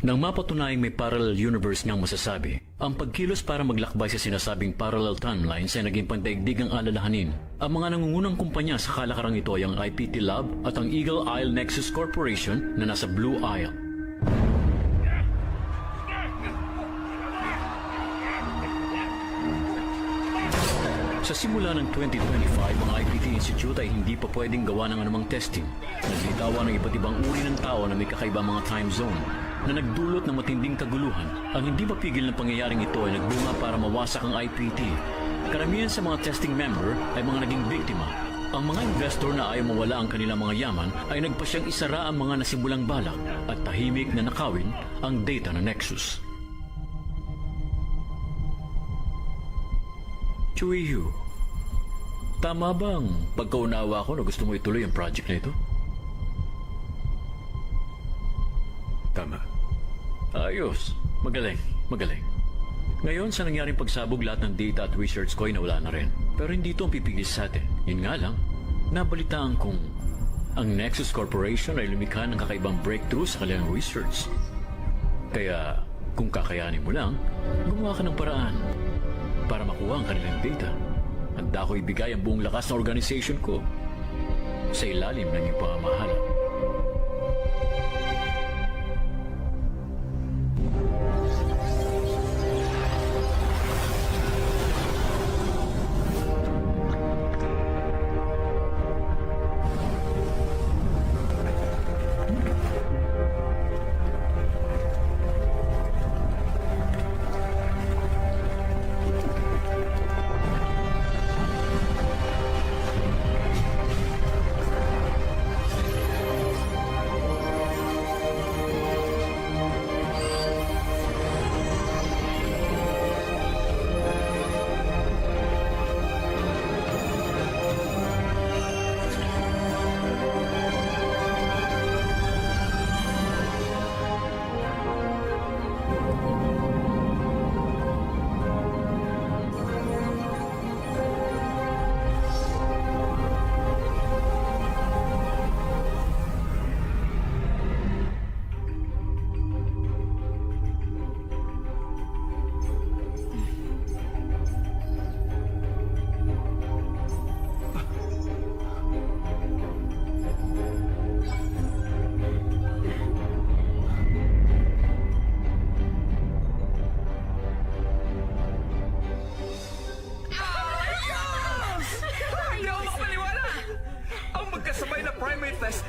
Nang mapatunayang may parallel universe ngang masasabi, ang pagkilos para maglakbay sa sinasabing parallel timelines ay naging pandaigdigang alalahanin. Ang mga nangungunang kumpanya sa kalakarang ito ay ang IPT Lab at ang Eagle Isle Nexus Corporation na nasa Blue Isle. Sa simula ng 2025, ang IPT Institute ay hindi pa pwedeng gawa ng anumang testing. Naglitawa ng iba't ibang uri ng tao na may kakaibang mga time zone na nagdulot ng matinding kaguluhan. Ang hindi mapigil ng pangyayaring ito ay nagbunga para mawasak ang IPT. Karamihan sa mga testing member ay mga naging biktima. Ang mga investor na ayaw mawala ang kanilang mga yaman ay nagpasyang isara ang mga nasimulang balak at tahimik na nakawin ang data ng Nexus. Chuiyu, tama bang pagkaunawa ko na gusto mo ituloy ang project na ito? Tama. Ayos. Magaling. Magaling. Ngayon, sa nangyaring pagsabog, lahat ng data at research ko ay nawala na rin. Pero hindi ito ang pipigil sa atin. Yun nga lang, nabalitaan kong ang Nexus Corporation ay lumikha ng kakaibang breakthrough sa kanilang research. Kaya, kung kakayanin mo lang, gumawa ka ng paraan para makuha ang kanilang data. Handa ko ibigay ang buong lakas ng organization ko sa ilalim ng iyong pamamahala.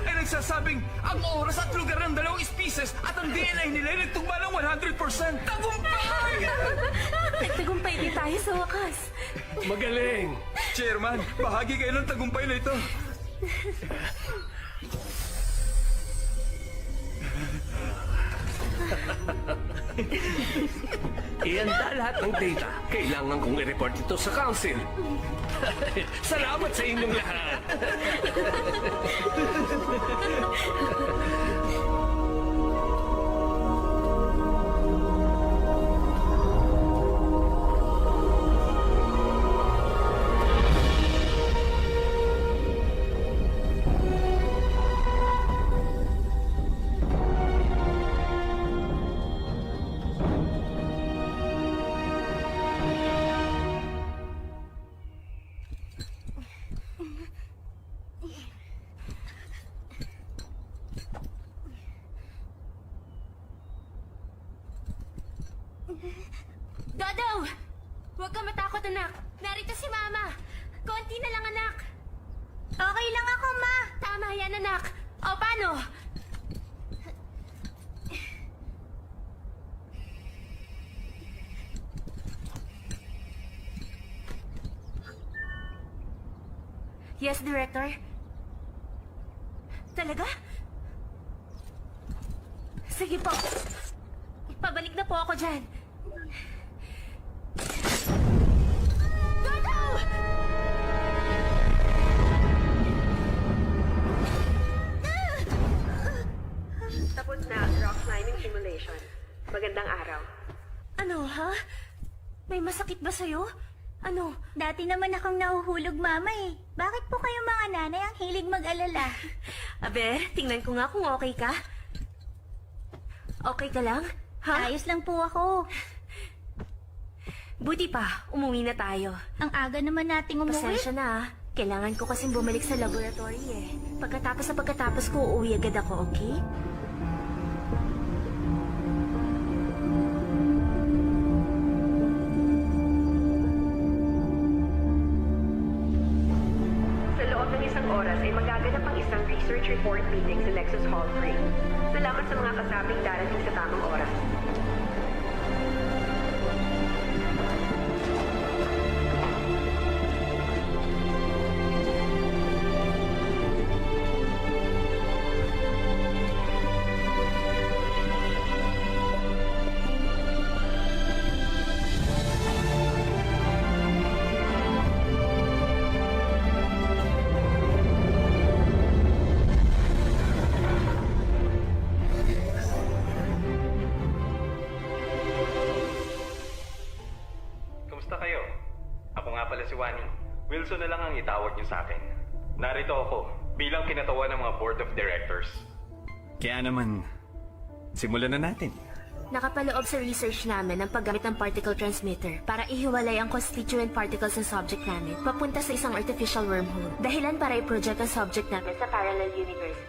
ay nagsasabing ang oras at lugar ng dalawang species at ang DNA nila ay nagtugma ng 100%. Tagumpay! Tagumpay din tayo sa wakas. Magaling! Chairman, bahagi kayo ng tagumpay na ito. Ihanda lahat ng data. Kailangan kong i-report ito sa council. Salamat sa inyong lahat. Dodo! Huwag ka matakot, anak. Narito si Mama. Konti na lang, anak. Okay lang ako, Ma. Tama yan, anak. O, paano? Yes, Director. Talaga? Sige po. Pabalik na po ako dyan. Dodo! Tapos na ang rock climbing simulation. Magandang araw. Ano, ha? May masakit ba sa'yo? Ano? Dati naman akong nahuhulog, Mama eh. Bakit po kayo mga nanay ang hilig mag-alala? Abe, tingnan ko nga kung okay ka. Okay ka lang? Ha? Ayos lang po ako. Buti pa, umuwi na tayo. Ang aga naman nating umuwi. Pasensya na ah. Kailangan ko kasing bumalik sa laboratory eh. Pagkatapos ko, uuwi agad ako, okay? Sa loob ng isang oras ay magaganap ang isang research report meeting sa Nexus Hall 3. Salamat sa mga kasabing darating sa tamang oras. Kumusta kayo? Ako nga pala si Wani. Wilson na lang ang itawag niyo sa akin. Narito ako bilang kinatawan ng mga board of directors. Kaya naman, simulan na natin. Nakapaloob sa research namin ang paggamit ng particle transmitter para ihiwalay ang constituent particles ng subject namin papunta sa isang artificial wormhole. Dahilan para i-project ang subject namin sa parallel universe.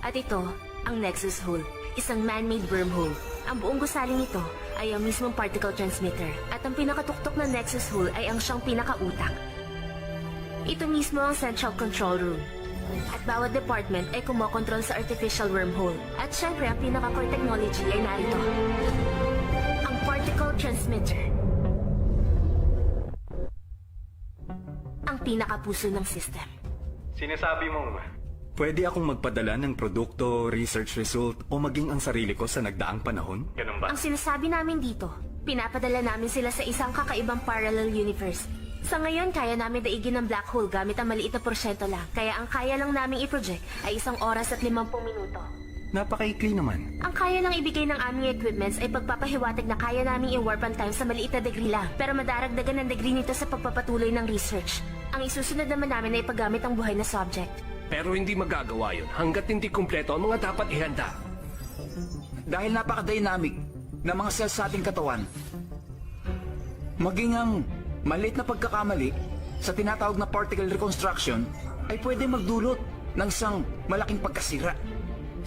At ito, ang Nexus Hole, isang man-made wormhole. Ang buong gusali nito ay ang mismong particle transmitter at ang pinakatuktok ng Nexus Hole ay ang siyang pinakautak. Ito mismo ang central control room. At bawat department ay kumokontrol sa artificial wormhole. At syempre, ang pinaka-core technology ay narito. Ang particle transmitter. Ang pinakapuso ng system. Sinasabi mong Pwede akong magpadala ng produkto, research result, o maging ang sarili ko sa nagdaang panahon? ganun ba? Ang sinasabi namin dito, pinapadala namin sila sa isang kakaibang parallel universe. Sa ngayon, kaya namin daigin ang black hole gamit ang maliit na porsyento lang. Kaya ang kaya lang naming i-project ay 1 oras at 50 minuto. Napakaikli naman. Ang kaya lang ibigay ng aming equipments ay pagpapahiwatig na kaya naming i-warp ang time sa maliit na degree lang. Pero madaragdagan ang degree nito sa pagpapatuloy ng research. Ang isusunod naman namin ay paggamit ang buhay na subject. Pero hindi magagawa yun hanggat hindi kumpleto ang mga dapat ihanda. Dahil napaka-dynamic ng mga cells sa ating katawan, maging ang maliit na pagkakamali sa tinatawag na particle reconstruction ay pwede magdulot ng isang malaking pagkasira.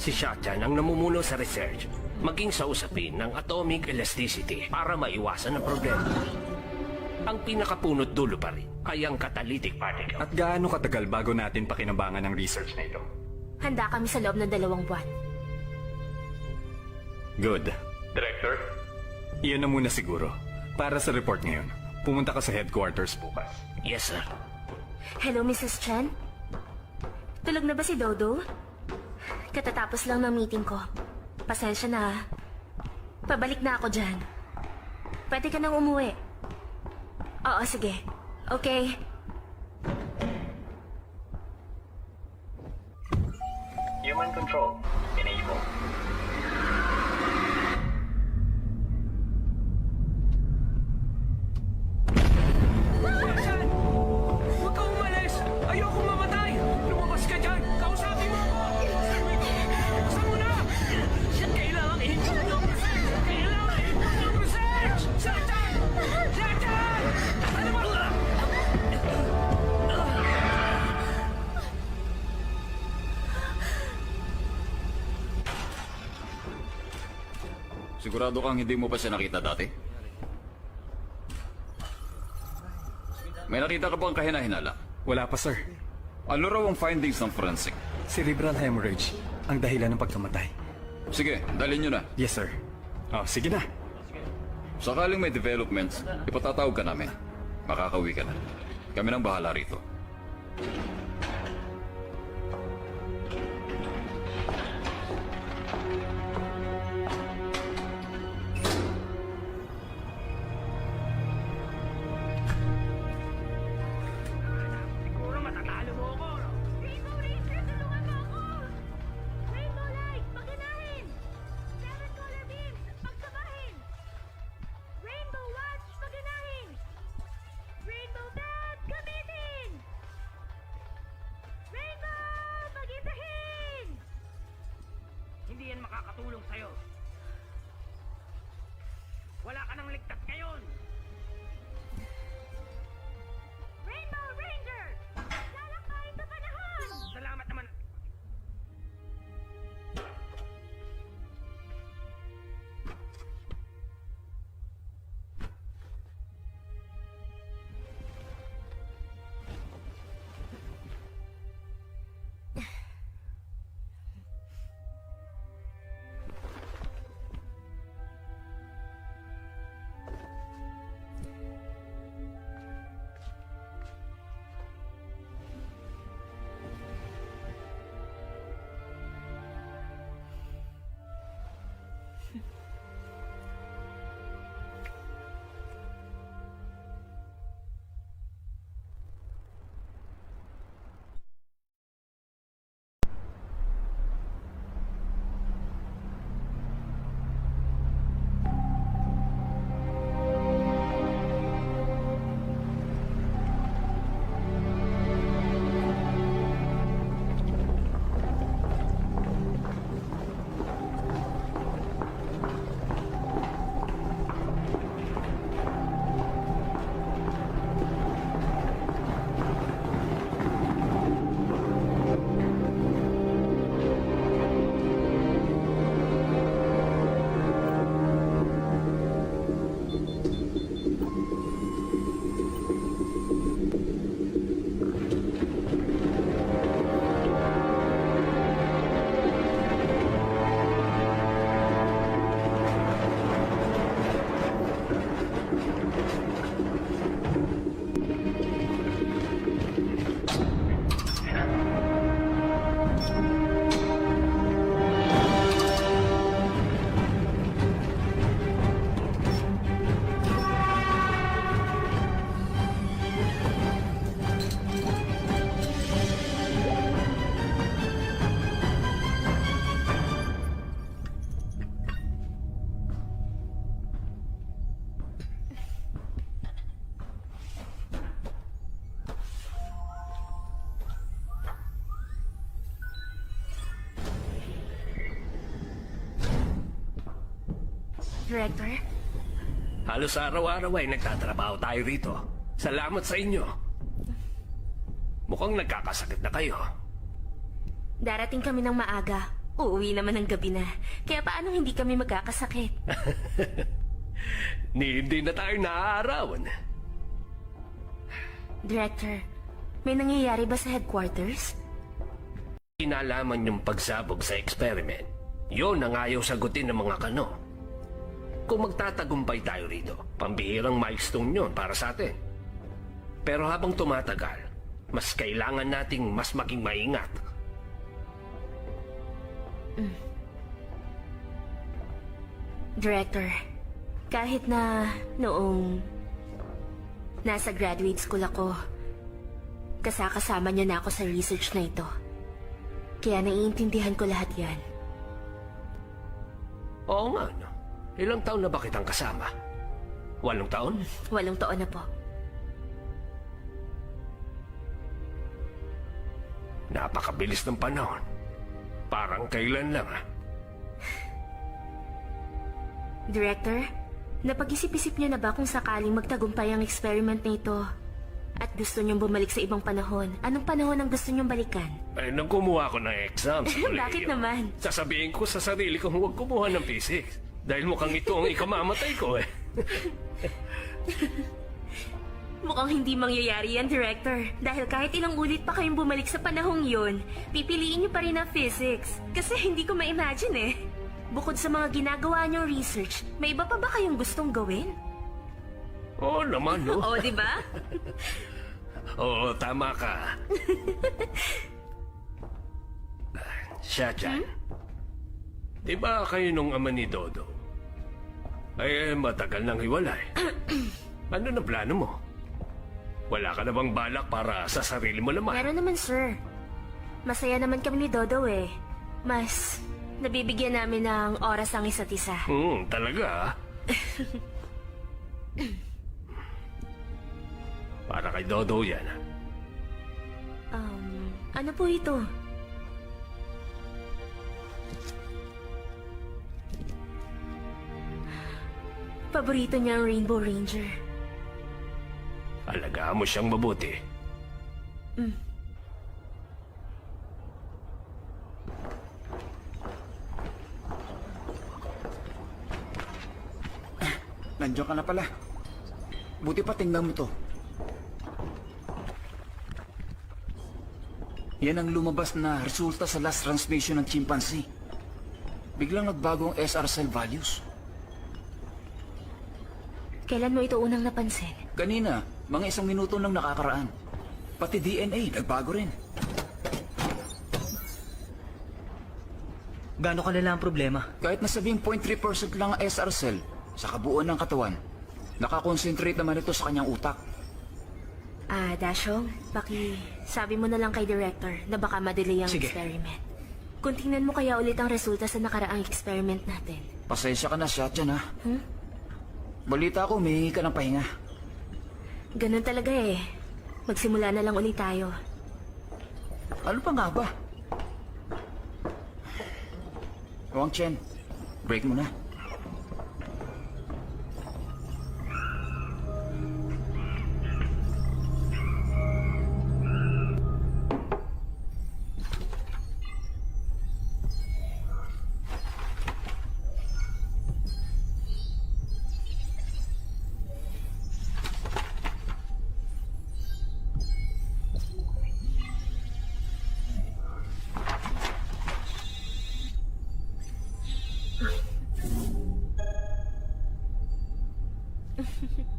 Si Shachan ang namumuno sa research, maging sa usapin ng atomic elasticity para maiwasan ang problema. Ang pinakapunot dulo pa rin ay ang catalytic particle. At gaano katagal bago natin pakinabangan ang research na ito? Handa kami sa loob ng 2 buwan. Good. Director? Iyon na muna siguro. Para sa report ngayon, pumunta ka sa headquarters bukas. Yes, sir. Hello, Mrs. Chen? Tulog na ba si Dodo? Katatapos lang ng meeting ko. Pasensya na. Pabalik na ako dyan. Pwede ka nang umuwi. Oo, sige. Okay. Human control. Enable. Wilson! Huwag kang umalis! Ayoko mamatay! Lumabas ka dyan! Kausapin mo ako! Buksan mo na! Kailangan i-input ng research! Kailangan i-input ng research! Shachan! Shachan! Ano ba? Sigurado kang hindi mo pa siya nakita dati? May nakita ka bang kahina-hinala? Wala pa, sir. Ano raw ang findings ng forensic? Cerebral hemorrhage, ang dahilan ng pagkamatay. Sige, dalhin nyo na. Yes, sir. Oh, sige na. Sakaling may developments, ipatatawag ka namin. Makakauwi ka na. Kami nang bahala rito. Siguro matatalo mo ako, no? Rainbow Ranger, tulungan mo ako! Rainbow Light, paganahin! Seven Color Beams, pagsabahin! Rainbow Watch, paganahin! Rainbow Bat, gamitin! tumulong sa'yo. Wala ka nang ligtas ngayon! Rainbow Ranger! Lalakay sa panahon! Salamat naman! Director? Halos araw-araw ay nagtatrabaho tayo rito. Salamat sa inyo. Mukhang nagkakasakit na kayo. Darating kami ng maaga. Uuwi naman ng gabi na. Kaya paano hindi kami magkakasakit? Hindi na tayo naaarawan. Director, may nangyayari ba sa headquarters? Kinalaman yung pagsabog sa experiment. Yun ang ayaw sagutin ng mga kano. Kung magtatagumpay tayo rito, pambihirang milestone yun para sa atin. Pero habang tumatagal, mas kailangan nating mas maging maingat. Director, kahit na noong nasa graduate school ako, kasama niyo na ako sa research na ito. Kaya naiintindihan ko lahat yan. Oo nga, no? Ilang taon na ba kitang kasama? 8 taon? 8 taon na po. Napakabilis ng panahon. Parang kailan lang, ah. Director, napag-isip-isip niyo na ba kung sakaling magtagumpay ang experiment na ito at gusto niyong bumalik sa ibang panahon? Anong panahon ang gusto niyong balikan? Eh, nung kumuha ko ng exam sa kolehiyo, Bakit naman? sasabihin ko sa sarili kong huwag kumuha ng physics. Dahil mukhang ito ang ikamamatay ko, eh. Mukhang hindi mangyayari yan, Director. Dahil kahit ilang ulit pa kayong bumalik sa panahong yun, pipiliin niyo pa rin ang physics. Kasi hindi ko ma-imagine eh. Bukod sa mga ginagawa niyong research, may iba pa ba kayong gustong gawin? Oo naman, no? Oo, di ba? Oo, tama ka. Siya dyan. Di ba kayo nung ama ni Dodo? Ay, matagal nang hiwalay. Ano na plano mo? Wala ka na bang balak para sa sarili mo naman? Meron naman, sir. Masaya naman kami ni Dodo eh. Mas nabibigyan namin ng oras ang isa't isa. Talaga, ah? Para kay Dodo yan. Ano po ito? Paborito niya ang Rainbow Ranger. Alagaan mo siyang mabuti. Nandiyan ka na pala. Buti pa tingnan mo to. Yan ang lumabas na resulta sa last transmission ng chimpanzee. Biglang nagbago ang SR cell values. Kailan mo ito unang napansin? Kanina, mga 1 minuto nang nakakaraan. Pati DNA, nagbago rin. Gaano kalala ang problema? Kahit nasabing 0.3% lang ang SR cell sa kabuuan ng katawan, nakakonsentrate naman ito sa kanyang utak. Dashong, sabi mo na lang kay Director na baka madelay ang Sige. experiment. Kung tingnan mo kaya ulit ang resulta sa nakaraang experiment natin. Pasensya ka na siya dyan, ha? Balita ko, may ka ng pahinga. Ganun talaga eh. Magsimula na lang ulit tayo. Ano pa nga ba? Wang Chen, break mo na.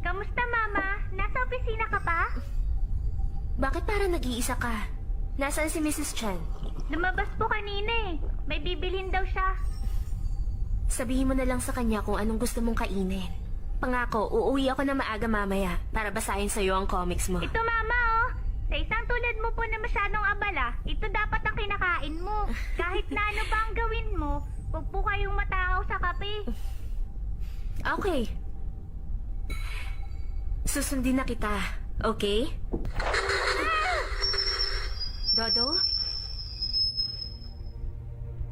Kamusta, Mama? Nasa opisina ka pa? Bakit parang nag-iisa ka? Nasaan si Mrs. Chen? Lumabas po kanina eh. May bibilhin daw siya. Sabihin mo na lang sa kanya kung anong gusto mong kainin. Pangako, uuwi ako na maaga mamaya para basahin sa'yo ang comics mo. Ito, Mama, oh. Sa isang tulad mo po na masyadong abala, ito dapat ang kinakain mo. Kahit na ano pa ang gawin mo, huwag po kayong matakaw sa kape. Okay. Susundin na kita, okay? Dodo?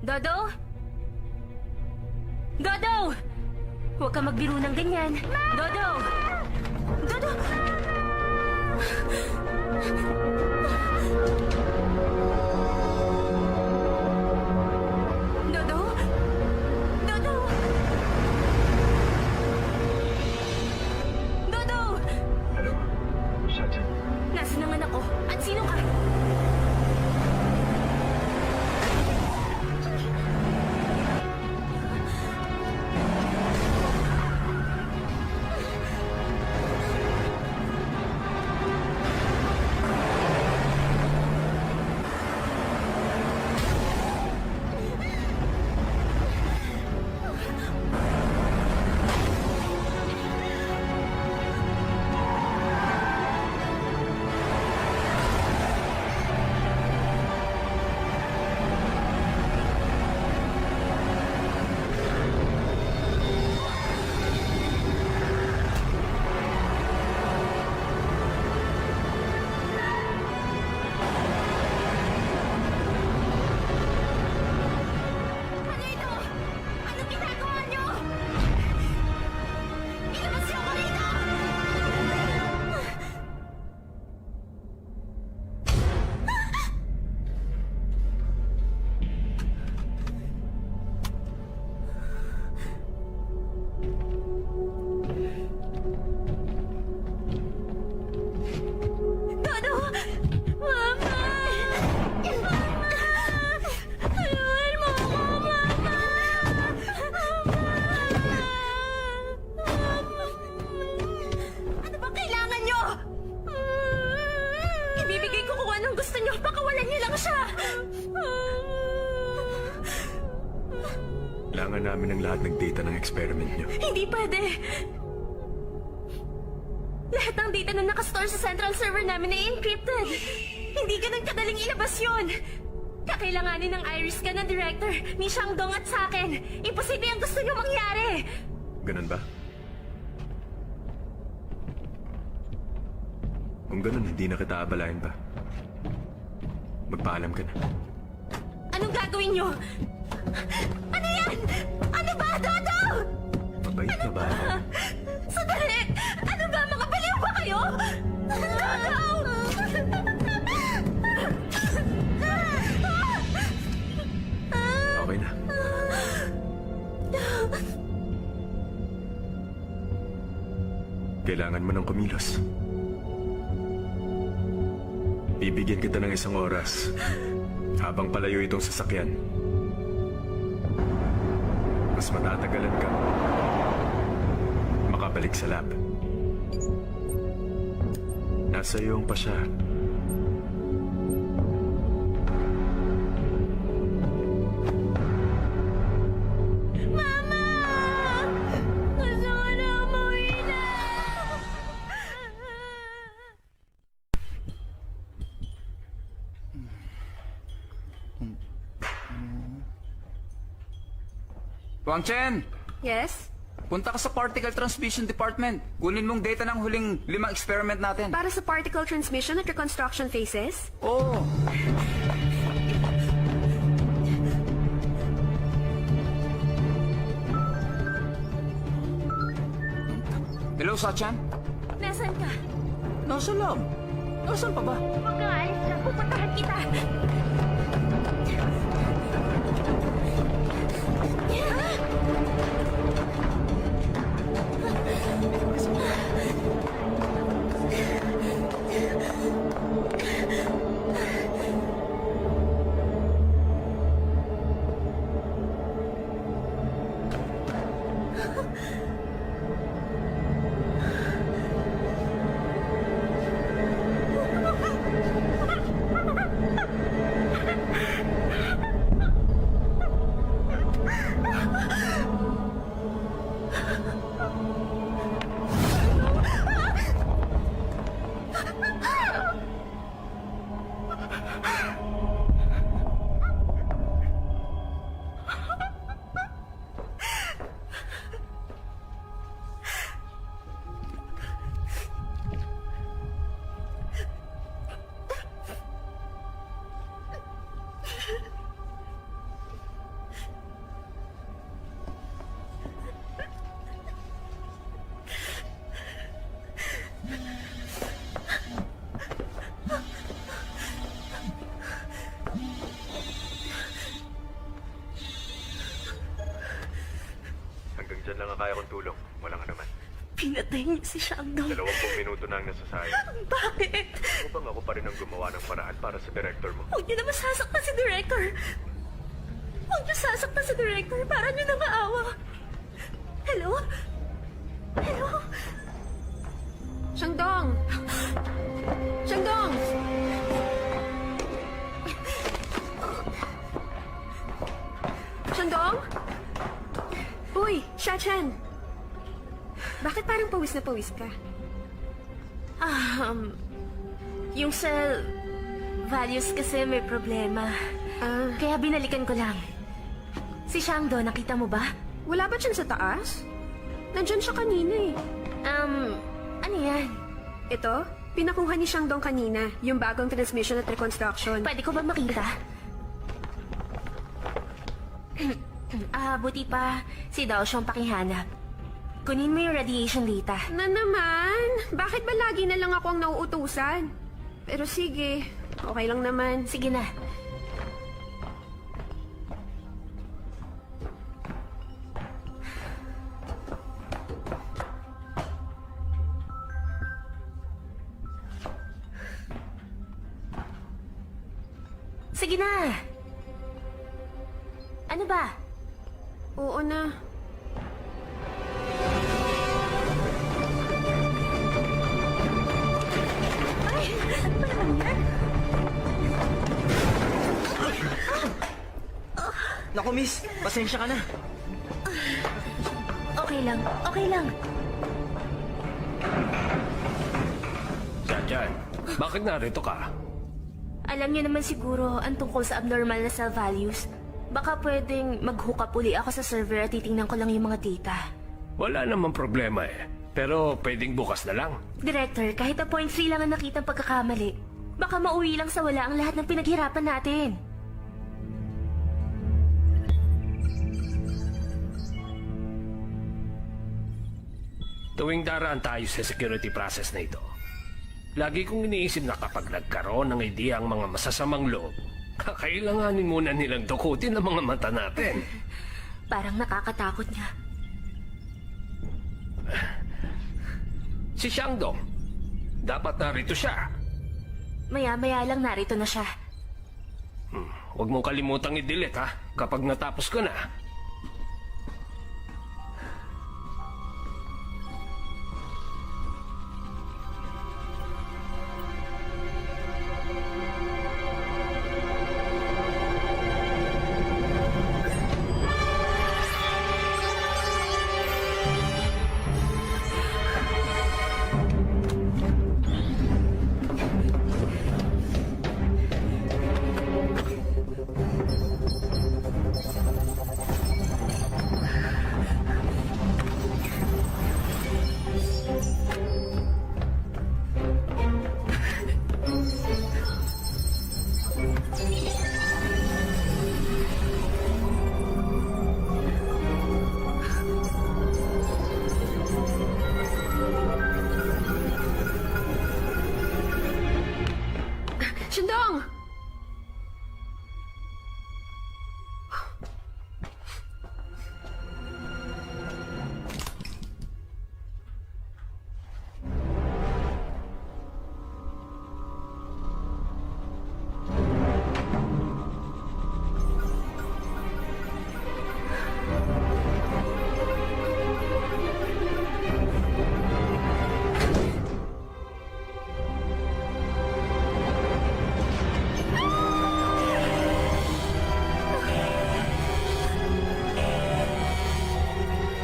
Dodo? Dodo! Huwag ka magbiro ng ganyan. Dodo! Dodo! Dodo? Dodo! Dodo! Nasaan ang anak ko? At sino ka? Ano ito? Anong ginagawa niyo? Ilabas niyo ako rito! Dodo! Mama! Mama! Tulungan mo ako, Mama! Ano ba kailangan nyo? Ibibigay ko kung anong gusto nyo. Pakawalan nyo lang siya. Kailangan namin ng lahat ng data ng experiment nyo. Hindi pwede. Lahat ng data na nakastore sa central server namin ay encrypted. Hindi ganun kadaling ilabas yun. Kakailanganin ng iris scan ng director, ni Shandong at sa akin. Imposible ang gusto nyo mangyari. Ganun ba? Kung ganun, hindi na kita abalayan pa. Magpaalam ka na. Anong gagawin nyo? Ano yan? Ano ba, Dodo? Mabait na ba? Kailangan mo ng kumilos. Bibigyan kita ng 1 oras habang palayo itong sasakyan. Mas matatagalan ka makabalik sa lab. Nasa iyo ang pasya. Mama! Gusto ko na umuwi na! Wang Chen! Yes? Punta ka sa Particle Transmission Department. Kunin mong data ng huling 5 experiment natin. Para sa particle transmission at reconstruction phases? Oo. Hello, Sachan? Nasaan ka? Nasaan lang? Nasaan pa ba? Huwag kang alis lang. Pupuntahan kita. Hanggang dyan lang ang kaya kong tulong. Walang anuman. Pinatay niya si Shandong. 20 minuto na ang nasasayang. Bakit? Ano bang ako pa rin ang gumawa ng paraan para sa director mo? Huwag niyo naman sasaktan si Director. Huwag niyo sasaktan si Director para niyo na maawa. Hello? Hello? Shandong! Shandong! Shandong? Uy, Shachan! Bakit parang pawis na pawis ka? Yung cell values kasi may problema. Kaya binalikan ko lang. Si Shangdo, nakita mo ba? Wala ba dyan sa taas? Nandyan siya kanina eh. Ano yan? Ito, pinakuha ni Shandong kanina, yung bagong transmission at reconstruction. Pwede ko ba makita? Buti pa, si Dao siyang pakihanap. Kunin mo yung radiation data. Na naman? Bakit ba lagi na lang ako ang nauutusan? Pero sige, okay lang naman. Sige na. Sige na. Ano ba? Oo na. Naku, miss. Pasensya ka na. Okay lang, okay lang. Sachan, bakit narito ka? Alam niyo naman siguro ang tungkol sa abnormal na cell values. Baka pwedeng mag-hook up uli ako sa server at titingnan ko lang yung mga data. Wala namang problema eh. Pero pwedeng bukas na lang. Director, kahit na 0.3 lang ang nakitang pagkakamali, baka mauwi lang sa wala ang lahat ng pinaghirapan natin. Tuwing daraan tayo sa security process na ito, lagi kong iniisip na kapag nagkaroon ng idea ang mga masasamang loob, kakailanganin muna nilang dukutin ang mga mata natin. Parang nakakatakot nga. Si Xiangdong. Dapat narito siya. Maya-maya lang narito na siya. Huwag mong kalimutang i-delete ha, kapag natapos ko na. Shandong!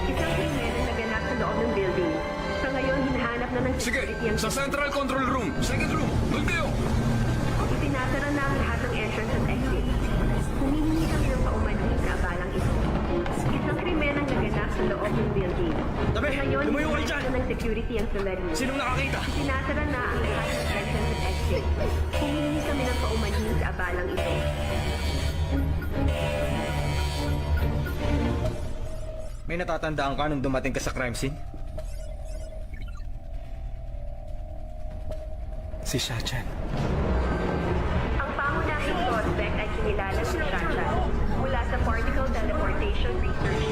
Isang krimen ang naganap sa loob ng building. Sa ngayon, hinahanap na ng Sige, security ang... sa Central Control Room. Second room. Doon kayo. Itinasara na ang lahat ng entrance at exit. Humihingi kami ng paumanhin sa abalang ito. Isang krimen ang naganap sa loob ng building. Tabi, Ngayon, lumayo kayo hinahanap na ng security ang salarin. Sinong nakakita? Itinasara na ang lahat ng entrance at exit. Humihingi kami ng paumanhin sa abalang ito. May natatandaan ka nung dumating ka sa crime scene? Si Shachan. Ang pangunahing suspect ay kinilala si Shachan mula sa Particle Teleportation Research.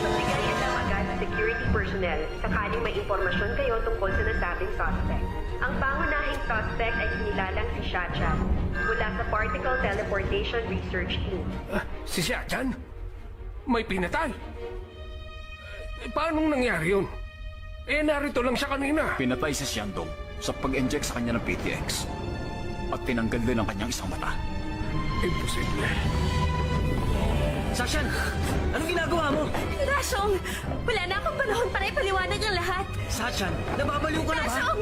Magbigay ito agad sa security personnel sakaling may impormasyon kayo tungkol sa nasabing suspect. Ang pangunahing suspect ay kinilalang si Shachan mula sa Particle Teleportation Research Team. Si Xiachan? May pinatay? Paanong nangyari yun? Narito lang siya kanina. Pinatay si Xiandong sa pag-inject sa kanya ng PTX. At tinanggal din ang kanyang isang mata. Imposible. Shachan! Anong ginagawa mo? Rashong! Wala na akong panahon para ipaliwanag ang lahat. Shachan, nababaliw ka na ba? Rashong!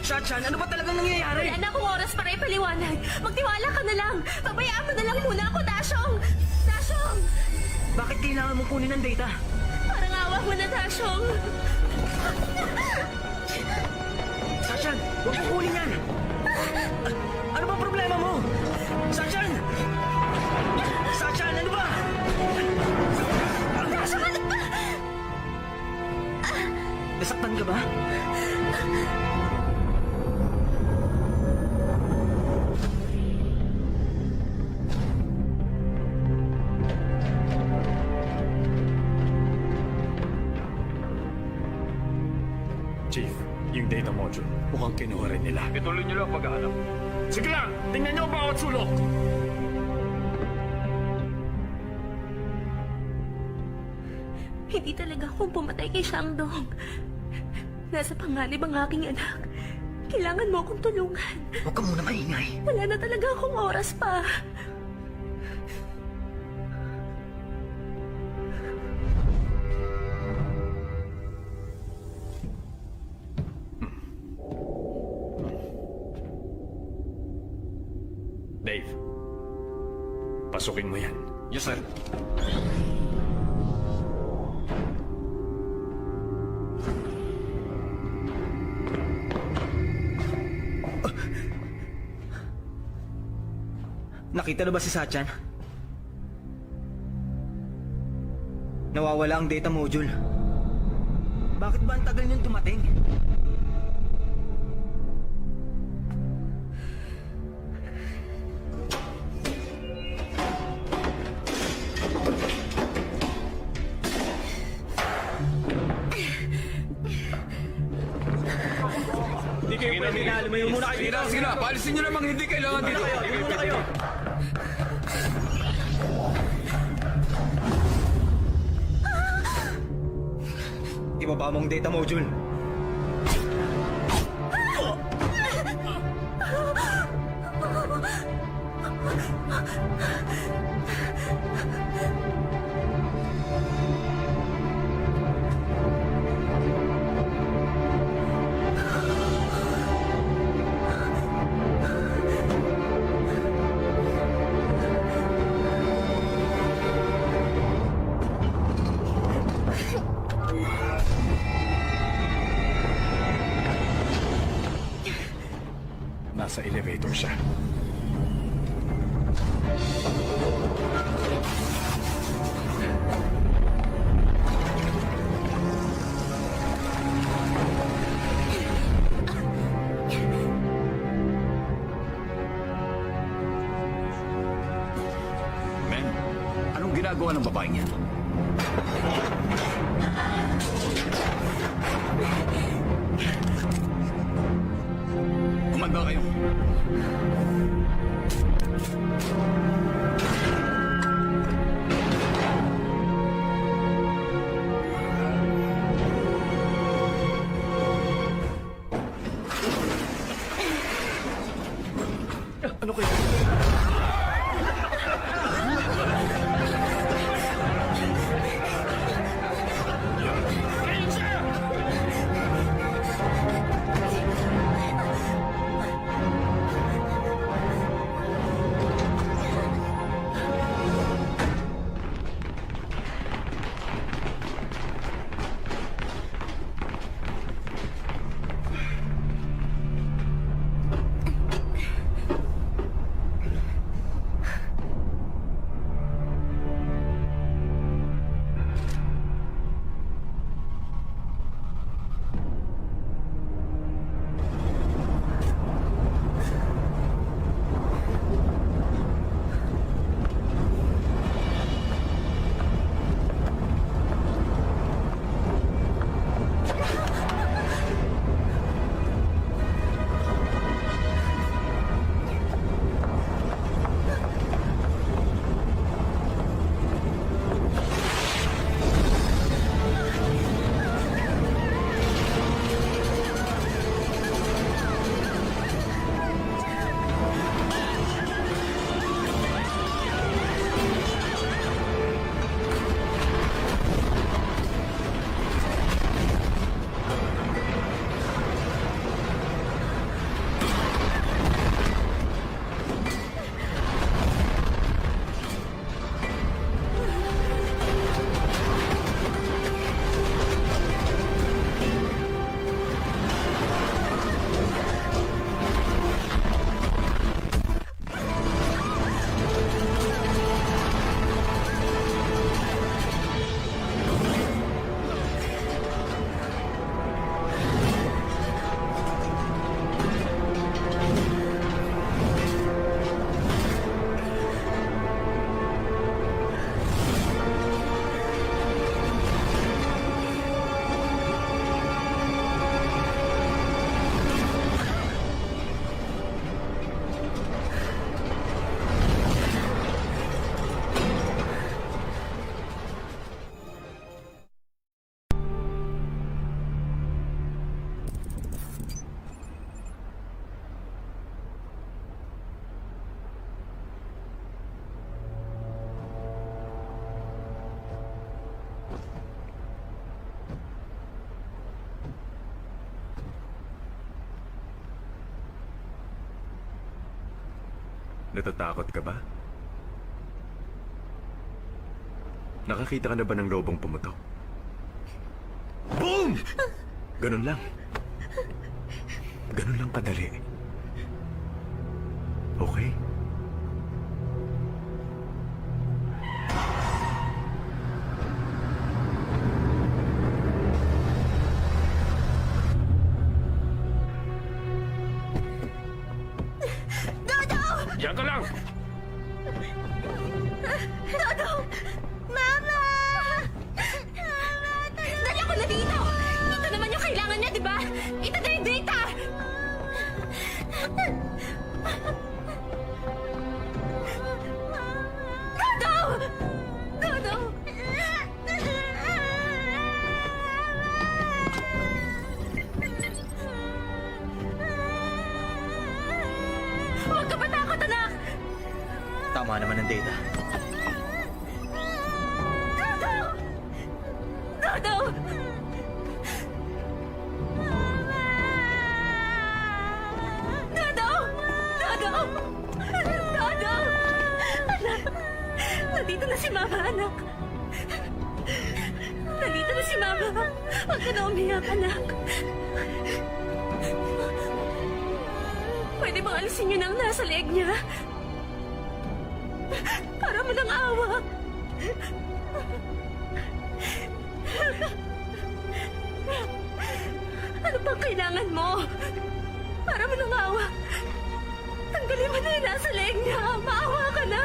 Shachan, ano ba talagang nangyayari? Wala na akong oras para ipaliwanag. Magtiwala ka na lang. Pabayaan mo na lang muna ako, Dashong! Dashong! Bakit kailangan mo kunin ang data? Parang awa mo na, Dashong. Shachan, huwag mo kunin yan! Ano ba problema mo? Shachan! Shachan, ano ba? Dashong! Nasaktan ka ba? Chief, yung data module, mukhang kinuha rin nila. Ituloy niyo lang paghahanap. Sige lang, tingnan niyo ang bawat sulok. Hindi talaga akong pumatay kay Xiangdong. Nasa panganib ang aking anak. Kailangan mo akong tulungan. Huwag ka muna maingay. Wala na talaga akong oras pa. Dave, pasukin mo yan. Yes, sir. Nakita na ba si Shachan? Nawawala ang data module. Bakit ba ang tagal niyong dumating? kayo pwede na. Lumayo muna kayo Sige dito. na, sige na. Paalisin nyo namang hindi kailangan dito. Lumayo muna kayo. Ibaba mong data module. Nasa elevator siya. Men, anong ginagawa ng babaeng yan? Kumanda kayo. Ano kayo? Natatakot ka ba? Nakakita ka na ba ng lobong pumutok? Boom! Ganun lang. Ganun lang kadali. Okay? Diyan ka lang! Dodong! Mama! Mama! Dali ako na dito! Ito naman yung kailangan niya, di ba? Ito na yung data! Tama naman ang data. Dodo! Dodo! Dodo! Dodo! Anak! Nandito na si Mama, anak. Nandito na si Mama. Huwag ka na umiyak, anak. Pwede bang alisin niyo na ang nasa leeg niya? Para mo ng awa. Ano pang kailangan mo? Para mo ng awa. Tanggalin mo na yung nasa leeg niya. Maawa ka na.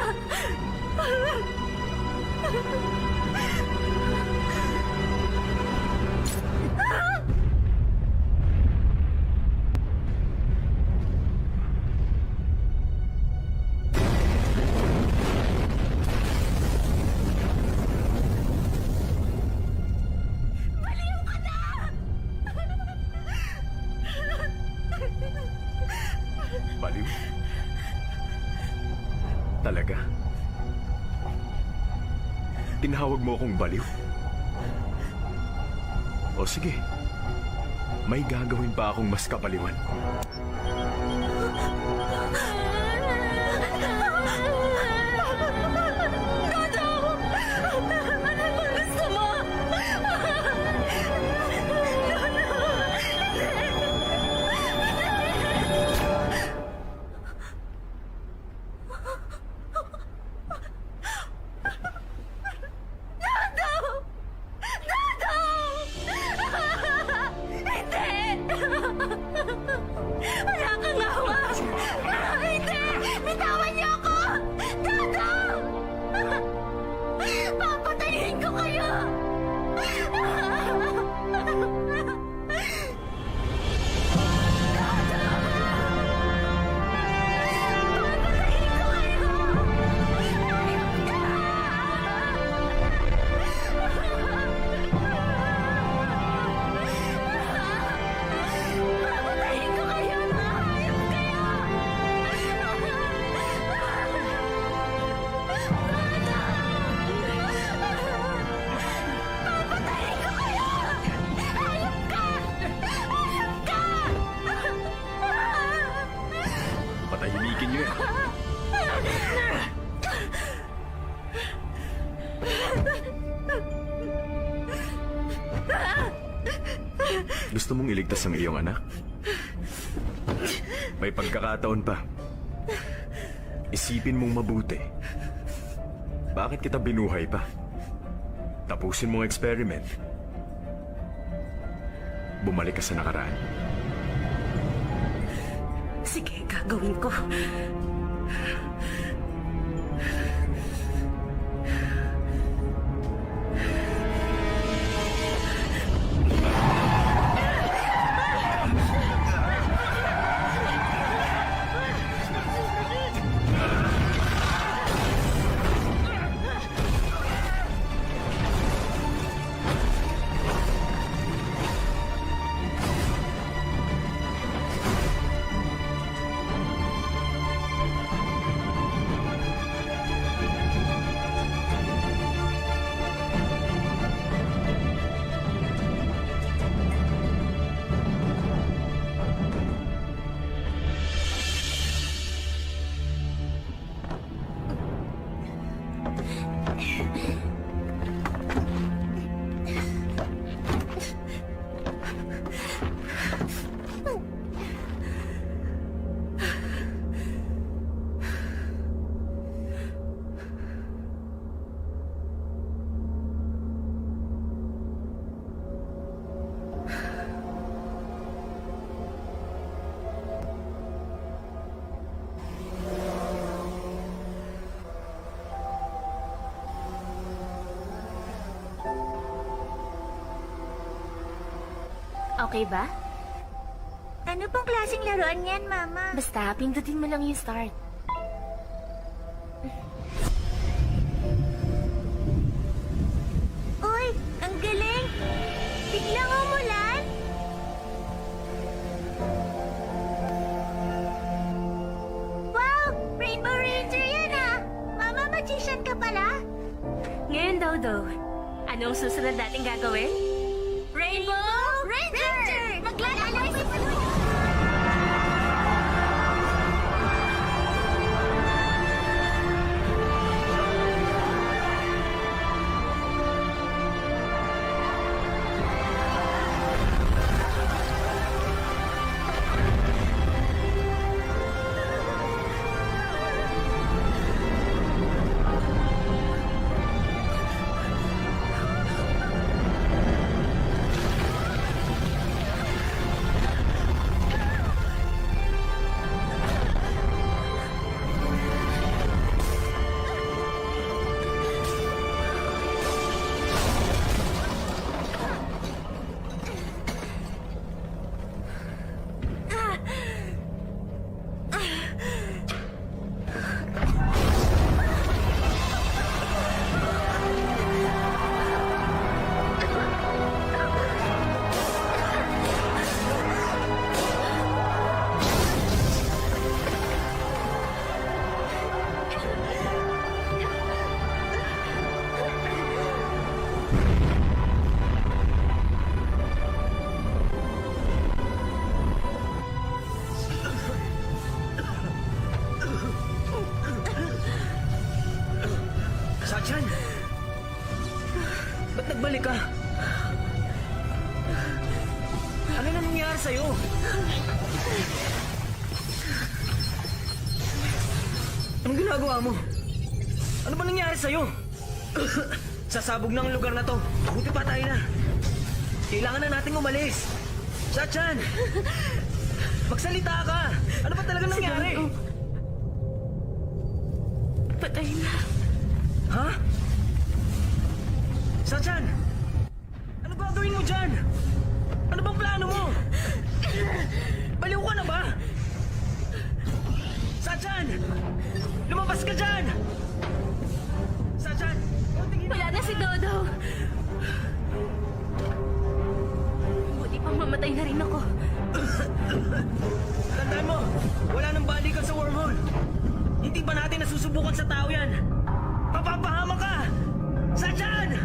Baliw ka na! Baliw? Talaga? Tinawag mo akong baliw? O sige, may gagawin pa akong mas kapaliwan. Dodo! Ano ba gusto mo? Dodo! Dodo! Hindi! Wala kang awa! Hindi! Bitawan niyo ako! Dodo! Papatayin ko kayo! Papatayin ko kayo! Papatayin ko kayo! Hayop kayo! Papatayin ko kayo! Hayop ka! Hayop ka! Patahimikin niyo yan. Gusto mong iligtas ang iyong anak? May pagkakataon pa. Isipin mong mabuti. Bakit kita binuhay pa? Tapusin mong experiment. Bumalik ka sa nakaraan. Sige, gagawin ko. Okay ba? Ano pang klaseng laruan yan, Mama? Basta, pindutin mo lang yung start. Uy, ang galing! Biglang umulan? Wow! Rainbow Ranger yan ah! technician ka pala? Ngayon, Dodo, anong susunod natin gagawin? Rainbow Ranger! Maglalakbay sa puno! Sachan! Ba't nagbalik ka? Ano na nangyari sa'yo? Anong ginagawa mo? Ano ba nangyari sa'yo? Sasabog na ang lugar na to. Buti pa tayo na. Kailangan na nating umalis. Sachan! Magsalita ka! Ano ba talaga nangyari? Patay na. Ha? Sachan! Ano gagawin mo dyan? Ano bang plano mo? Baliw ka na ba? Sachan! Lumabas ka dyan! Sachan! Wala na si Dodo. Buti pang mamatay na rin ako. Tandaan mo, wala nang balikan sa wormhole. Hindi ba natin nasusubukan sa tao yan? Mapapahama ka! Sachan!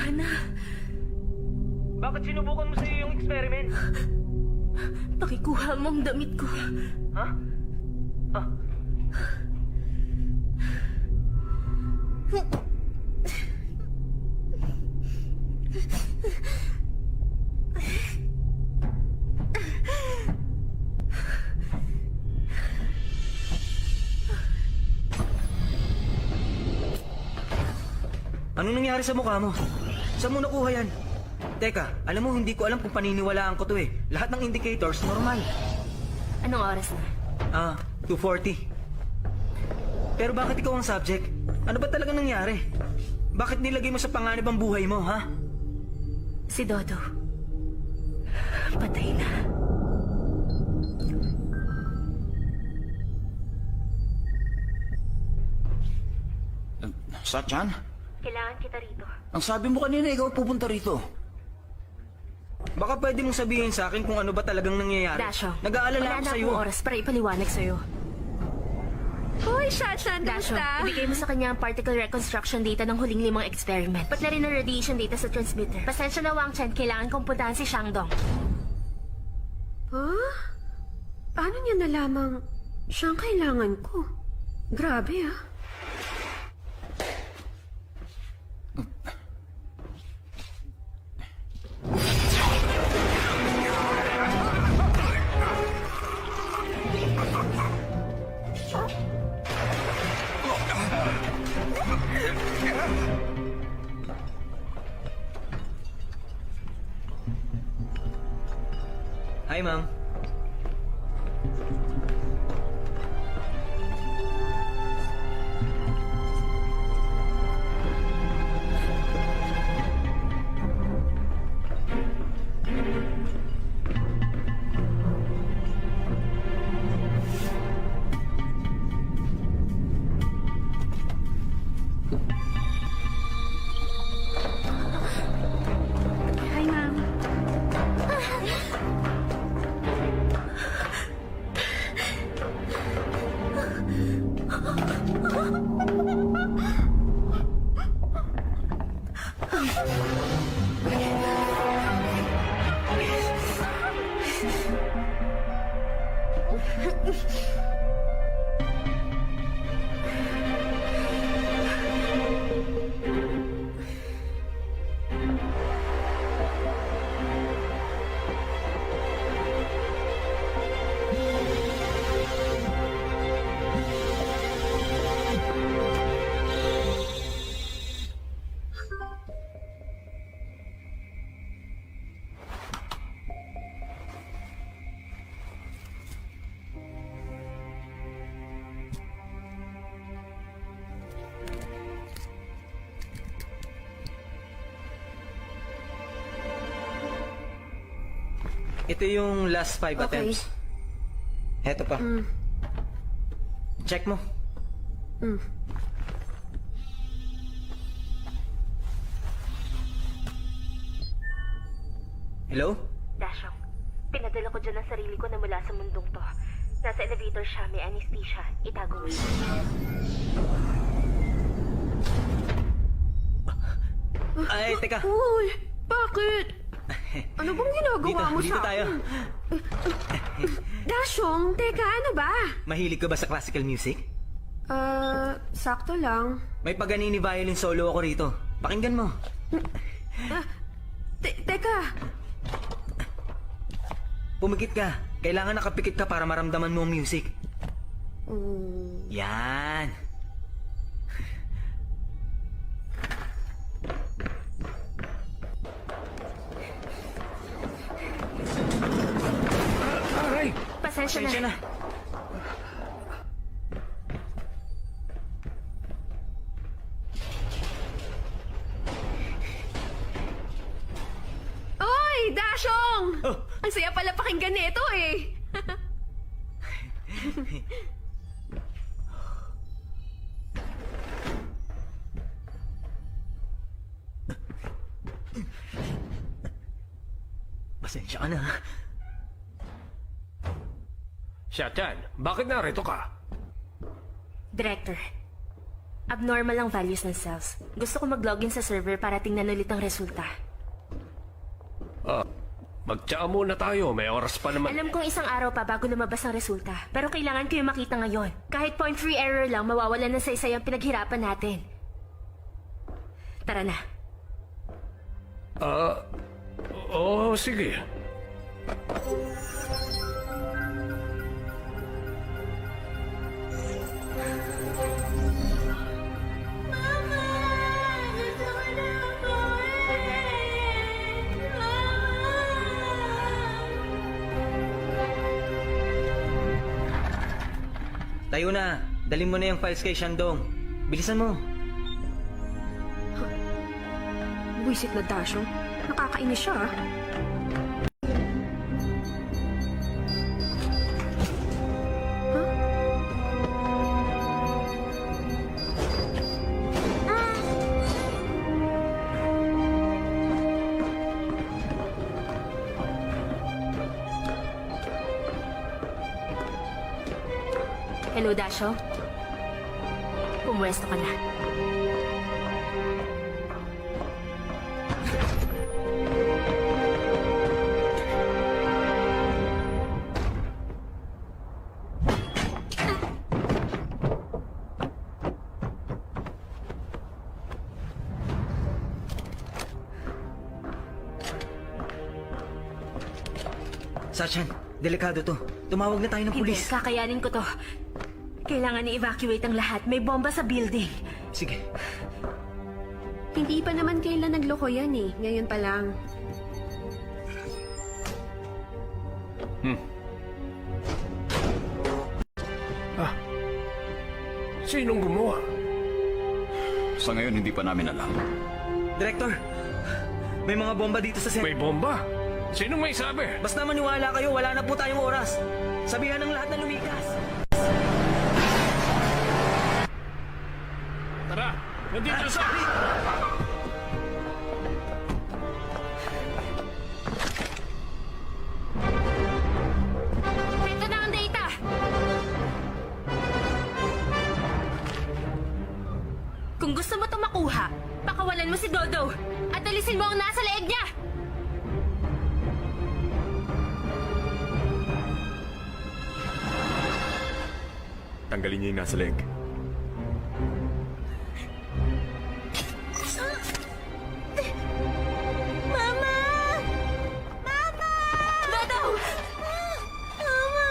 Sana. Bakit sinubukan mo sa'yo yung experiment? Pakikuha mo ang damit ko. Ha? Ah, anong nangyari sa mukha mo? Saan mo nakuha yan? Teka, alam mo, hindi ko alam kung paniniwalaan ko to eh. Lahat ng indicators, normal. Anong oras na? 2:40. Pero bakit ikaw ang subject? Ano ba talaga nangyari? Bakit nilagay mo sa panganib ang buhay mo, ha? Si Dodo. Patay na. Sachan? Kailangan kita rito. Ang sabi mo kanina, ikaw pupunta rito. Baka pwede mong sabihin sa akin kung ano ba talagang nangyayari. Dasho, Nag-aalala wala ako na sa'yo. akong oras para ipaliwanag sa'yo. Hoy, Shachan, Dasho, kamusta? ibigay mo sa kanya ang particle reconstruction data ng huling 5 experiment. Pat na rin ang radiation data sa transmitter. Pasensya na, Wang Chen, kailangan kong puntahan si Shangdong. Huh? Paano niya nalamang siyang kailangan ko? Grabe ah. Hi, ma'am. Hi, ma'am. Ito yung last 5 Okay. attempts. Heto pa. Check mo. Hello? Dashong, pinadala ko dyan ang sarili ko na mula sa mundong to. Nasa elevator siya, may anesthesia. Itago mo. Ay, teka. Uy, bakit? Ano bang ginagawa mo Dito sa tayo. akin? Dashong, teka, ano ba? Mahilig ka ba sa classical music? Sakto lang. May Paganini violin solo ako rito. Pakinggan mo. Teka, Pumikit ka. Kailangan nakapikit ka para maramdaman mo ang music. Yan. Pasensya Pasensya na. na. Oy, Dashong! Oh. Ang saya pala pakinggan nito eh. Pasensya ka na. Shachan, bakit narito ka? Director, Abnormal ang values ng cells. Gusto ko mag-login sa server para tingnan ulit ang resulta. Magtsaka muna tayo. May oras pa naman. Alam kong isang araw pa bago lumabas ang resulta. Pero kailangan ko yung makita ngayon. Kahit 0.3 error lang, mawawalan na sa isa yung pinaghirapan natin. Tara na. Oo, sige. Tayo na. Dalhin mo na yung files kay Shandong. Bilisan mo. Buisit na Dasyo. Nakakainis siya ah. Hello, Dasho. Pumwesto ka na. Sachan, delikado to. Tumawag na tayo ng Hindi, pulis. kakayanin ko to. Kailangan i-evacuate ang lahat. May bomba sa building. Sige. Hindi pa naman kailan nagloko yan eh. Ngayon pa lang. Sinong gumawa? Sa ngayon, hindi pa namin alam. Director, may mga bomba dito sa set. May bomba? Sinong may sabi? Basta maniwala kayo, wala na po tayong oras. Sabihan ng lahat na lumikas. Tara! Nandito sa... Ito na ang data! Kung gusto mo itong makuha, pakawalan mo si Dodo at alisin mo ang nasa leeg niya! Tanggalin niyo yung nasa leg. Mama! Mama! Dodo! Mama!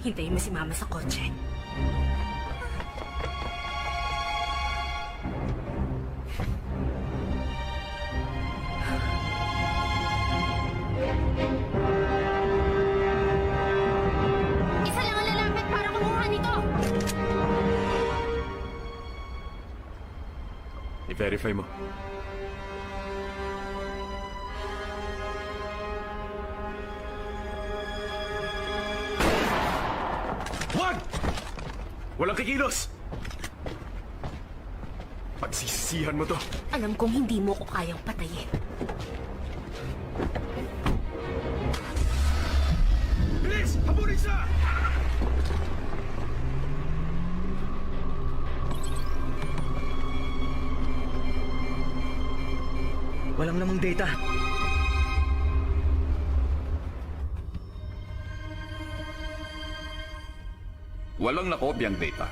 Hintayin mo si Mama sa kotse. Isa lang ang lalapit para kumuha nito! I-verify mo. Wag! Walang kikilos! Pagsisisihan mo to. Alam kong hindi mo ko kayang patayin. Bilis! Habulin siya! Walang namang data. Walang nakopyang data.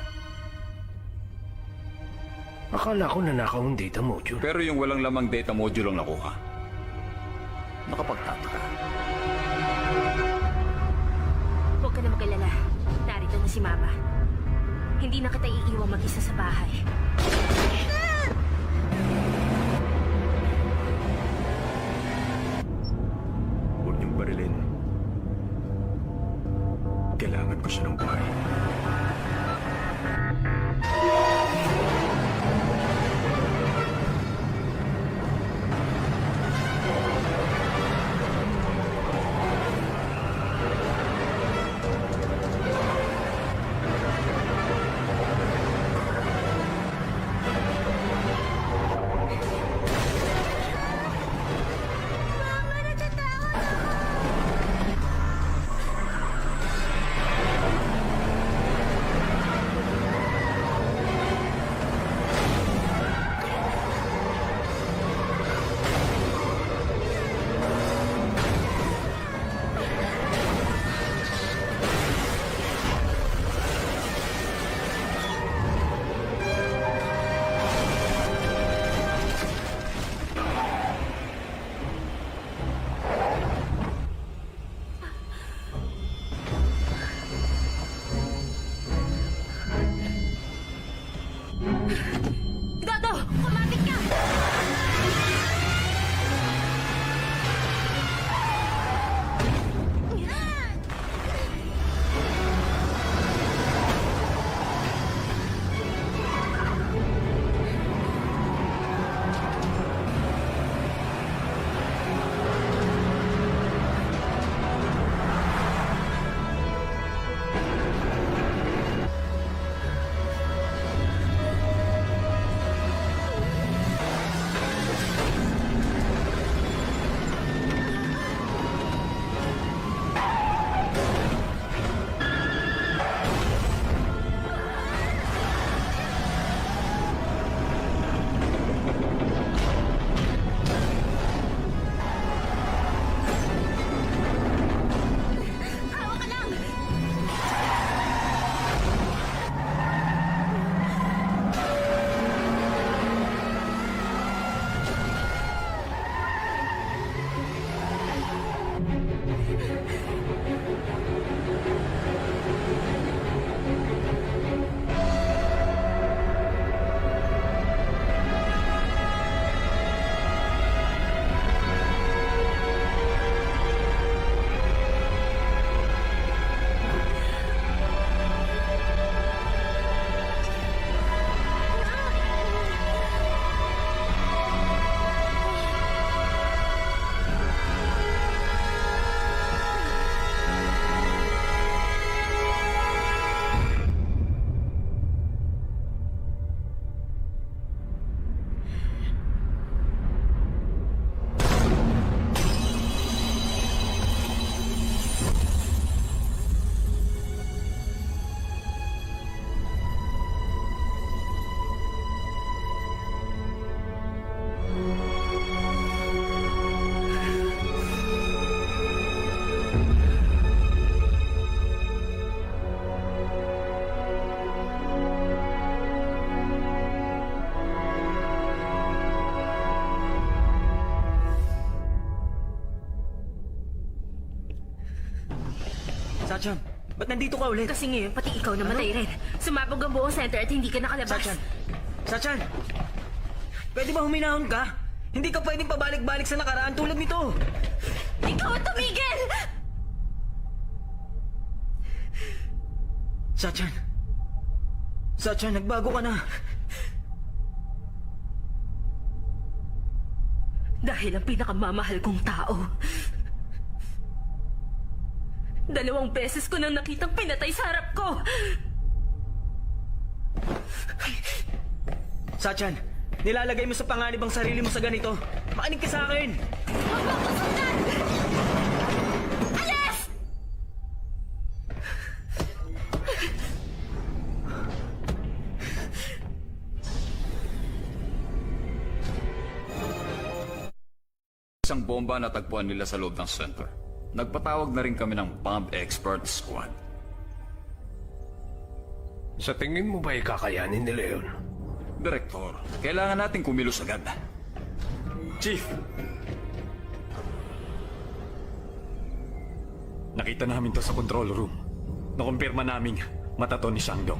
Akala ko nanakaw ang data module. Pero yung walang lamang data module ang nakuha. Nakapagtataka. Huwag ka na mag-alala. Narito na si Mama. Hindi na kita iiwang mag-isa sa bahay. Huwag niyong barilin. Kailangan ko siya ng buhay. Dodo! Kumapit ka! Hawak ka lang! Sachan, ba't nandito ka ulit? Kasi ngayon, pati ikaw namatay rin. Sumabog ang buong center at hindi ka nakalabas. Sachan! Sachan! Pwede ba huminahon ka? Hindi ka pwedeng pabalik-balik sa nakaraan tulad nito! Ikaw ang tumigil! Sachan! Sachan, nagbago ka na! Dahil ang pinakamamahal kong tao. 2 beses ko nang nakitang pinatay sa harap ko. Sachan, nilalagay mo sa panganib ang sarili mo sa ganito. Makinig ka sa akin! Huwag mo ko sundan! Alis! Isang bomba na tagpuan nila sa loob ng center. Nagpatawag na rin kami ng Bomb Expert Squad. Sa tingin mo ba ikakayanin nila yun? Direktor, kailangan natin kumilos agad. Chief! Nakita namin to sa control room. Nakumpirma naming mata to ni Shandong.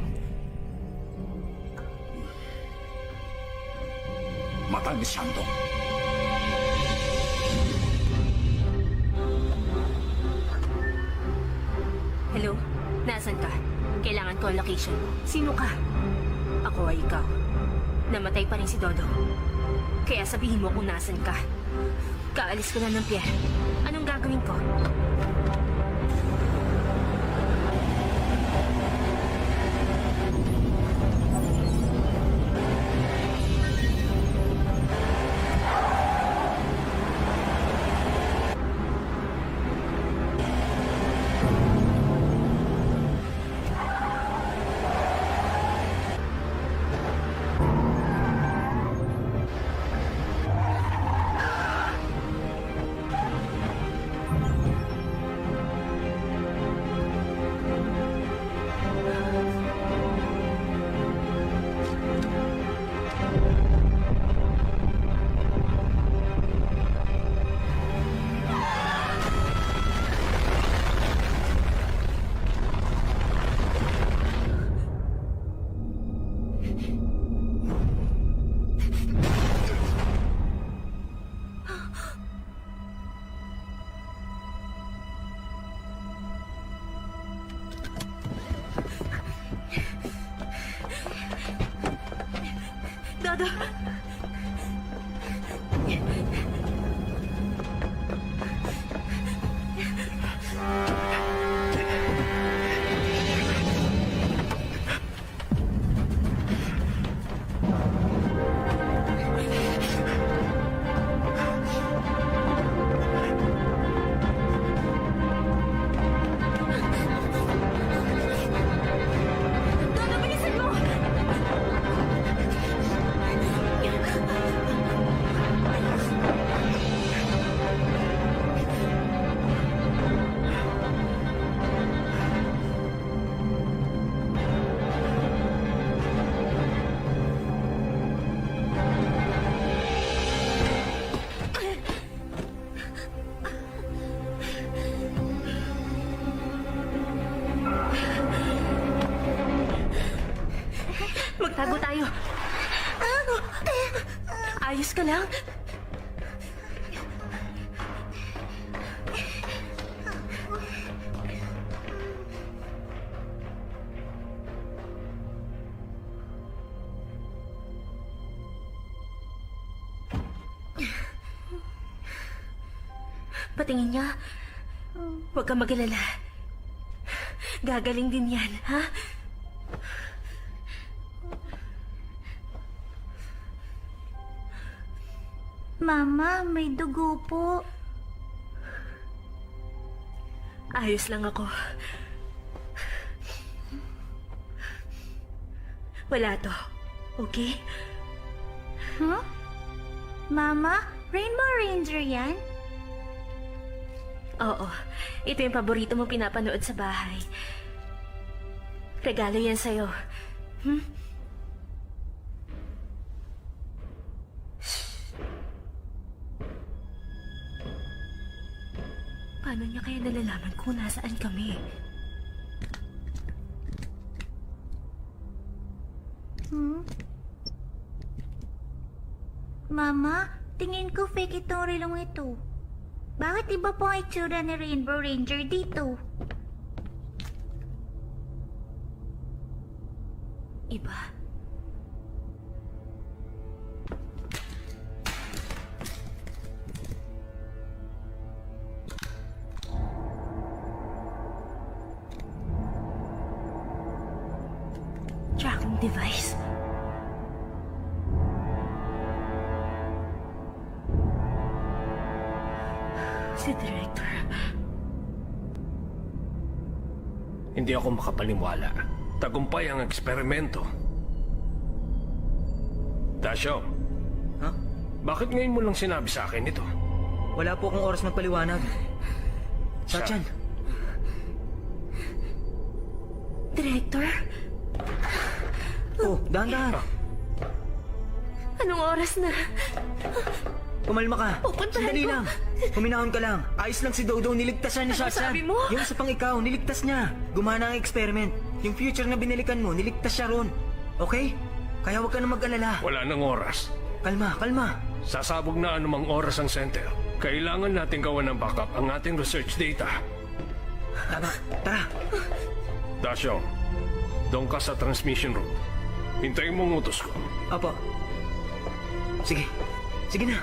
Mata ni Shandong. Hello? Nasaan ka? Kailangan ko ang location mo. Sino ka? Ako ay ikaw. Namatay pa rin si Dodo. Kaya sabihin mo kung nasan ka. Kaalis ko na ng Pierre. Anong gagawin ko? Cuidado! Dono, bilisan mo! Magtago tayo. Ayos ka lang? Patingin niya. Huwag kang mag-alala. Gagaling din yan, ha? Mama, may dugo po. Ayos lang ako. Wala to. Okay? Huh? Mama, Rainbow Ranger yan? Oo. Ito yung paborito mong pinapanood sa bahay. Regalo yan sa'yo. Paano niya kaya nalalaman kung nasaan kami? Mama, tingin ko fake itong relong ito. Bakit iba po ang itsura ni Rainbow Ranger dito? Iba. Tracking device. Si Director. Hindi ako makapaniwala. Tagumpay ang eksperimento. Dasyo, Ha? bakit ngayon mo lang sinabi sa akin ito? Wala po akong oras magpaliwanag. Sachan, Director? oh, dahan-dahan. Anong oras na? Kumalma ka. Pupuntahan Sandali ko. lang. Huminahon ka lang. Ayos lang si Dodo. Niligtas siya ni Ano Sachan. sabi mo? Yung sa pang ikaw, niligtas niya. Gumana ang experiment. Yung future na binalikan mo, niligtas siya ron. Okay? Kaya huwag ka na mag-alala. Wala nang oras. Kalma, kalma. Sasabog na anumang oras ang center. Kailangan natin gawan ng backup ang ating research data. Tama. Tara. Dasyo, doon ka sa transmission room. Hintayin mo ang utos ko. Apo. Sige. Sige na.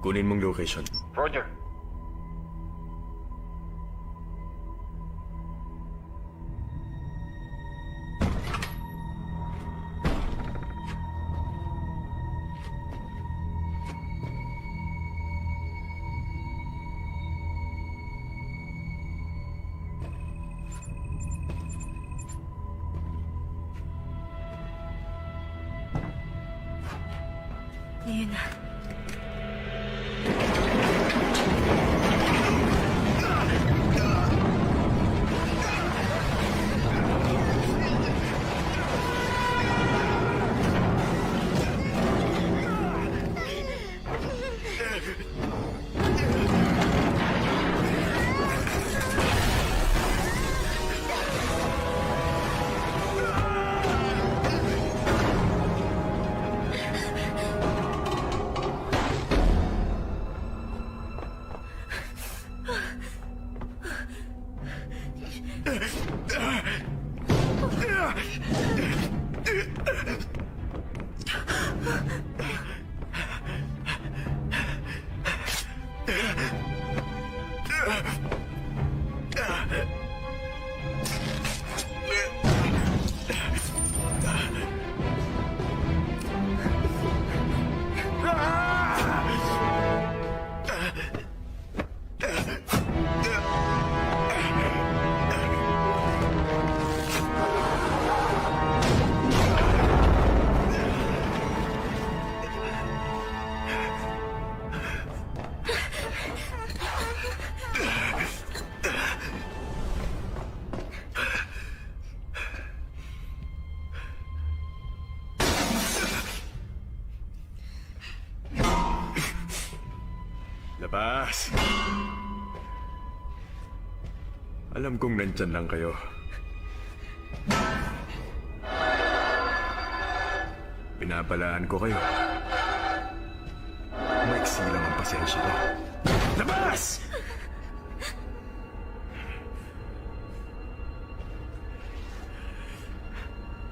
Kunin mong location. Roger. Ngayon na. Labas! Alam kong nandyan lang kayo. Binabalaan ko kayo. Maiksi lang ang pasensya ko. Labas!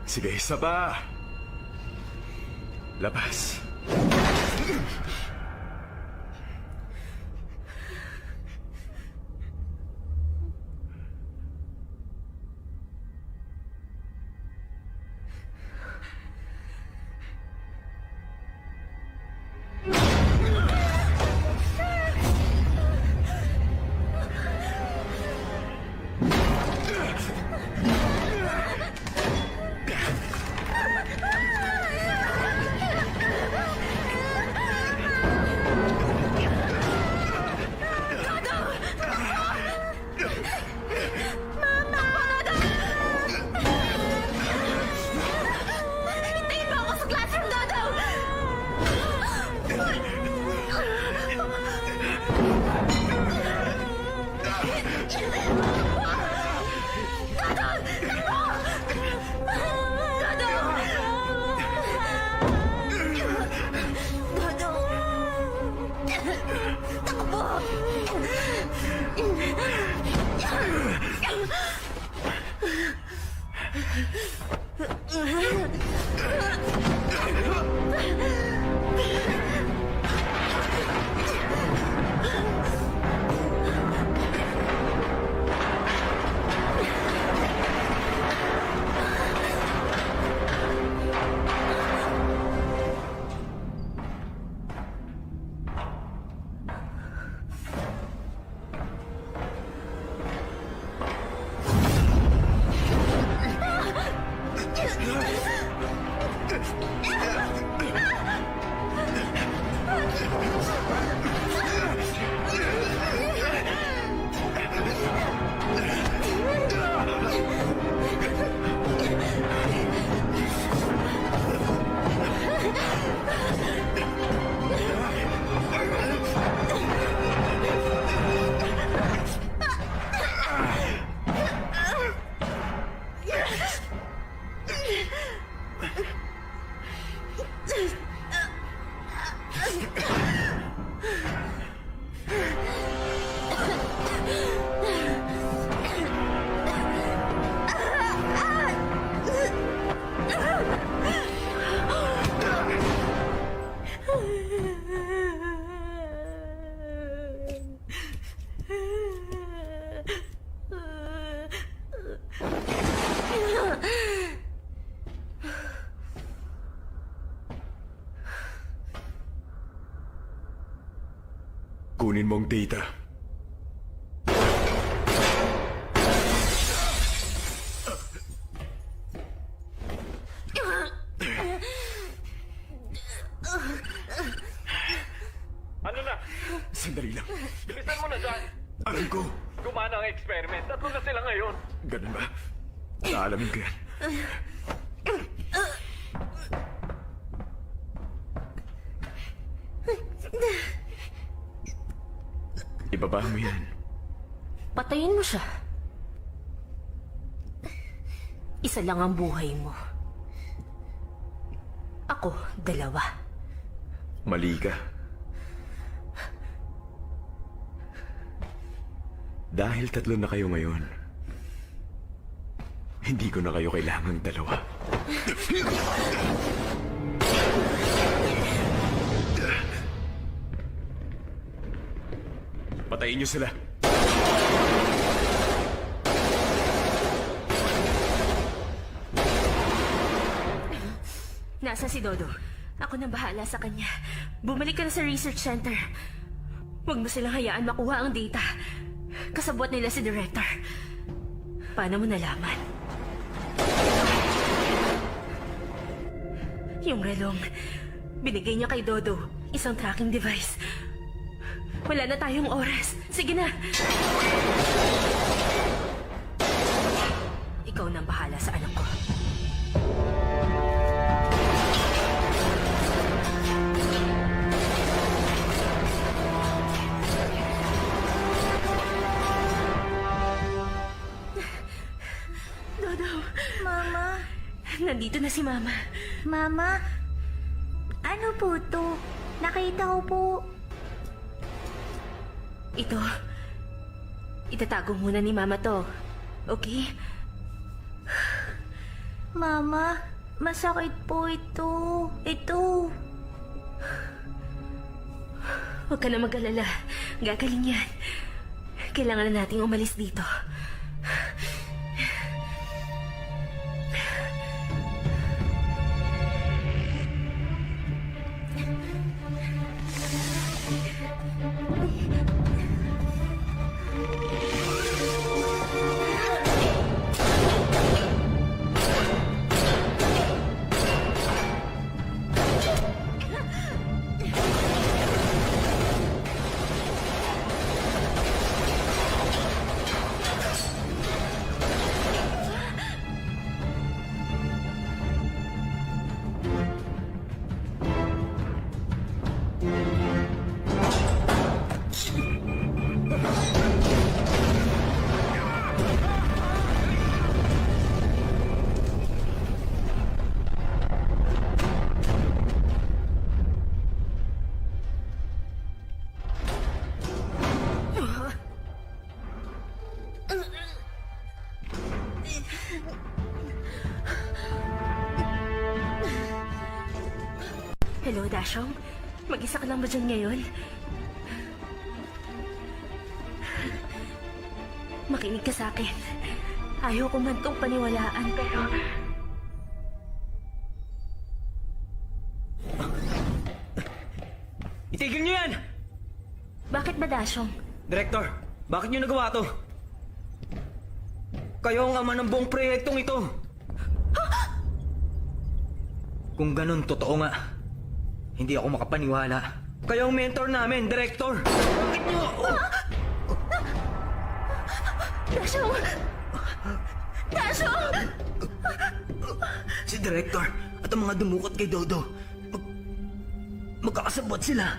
Sige, isa pa! Labas! Hintayin mo ako sa classroom, Dodo! Kunin mong data. Ano na? Sandali lang. Bilisan mo na dyan. Alam ko. Gumana ang experiment. 3 na sila ngayon. Ganun ba? Naalamin ko yan. Ibaba mo yan. Patayin mo siya. Isa lang ang buhay mo. Ako, 2. Mali ka. Dahil 3 na kayo ngayon, hindi ko na kayo kailangang 2. Patayin niyo sila. Nasa si Dodo? Ako nang bahala sa kanya. Bumalik ka na sa research center. Huwag mo silang hayaan makuha ang data. Kasabwat nila si Director. Paano mo nalaman? Yung relong, binigay niya kay Dodo. Isang tracking device. Wala na tayong oras. Sige na. Ikaw nang bahala sa anak ko. Nandito na si Mama. Mama, ano po to? Nakita ko po. Ito. Itatago muna ni Mama to. Okay? Mama, masakit po ito. Ito. Huwag ka na mag-alala. Gagaling yan. Kailangan na nating umalis dito. Hello, Dashong? Mag-isa ka lang ba dyan ngayon? Makinig ka sa akin. Ayaw ko man itong paniwalaan, pero... Itigil niyo yan! Bakit ba, Dashong? Director, bakit niyo nagawa to? Kayo ang ama ng buong proyektong ito. Kung ganun, totoo nga. Hindi ako makapaniwala. Kayo ang mentor namin, Director. Bakit niyo... Dashong! Dashong! Si Director at ang mga dumukot kay Dodo. Magkakasabot sila.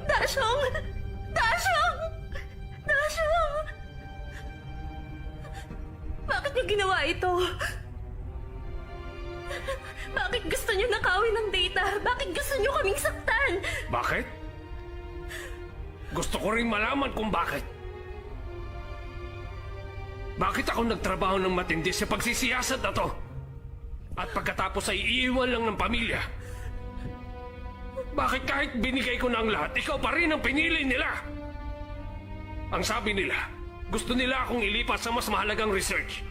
Dashong! Dashong! Dashong! Bakit niyo ginawa ito? Bakit gusto niyo nakawin ng data? Bakit gusto niyo kaming saktan? Bakit? Gusto ko rin malaman kung bakit. Bakit ako nagtrabaho ng matindi sa pagsisiyasat na to? At pagkatapos ay iiwan lang ng pamilya? Bakit kahit binigay ko na ang lahat, ikaw pa rin ang pinili nila? Ang sabi nila, gusto nila akong ilipat sa mas mahalagang research.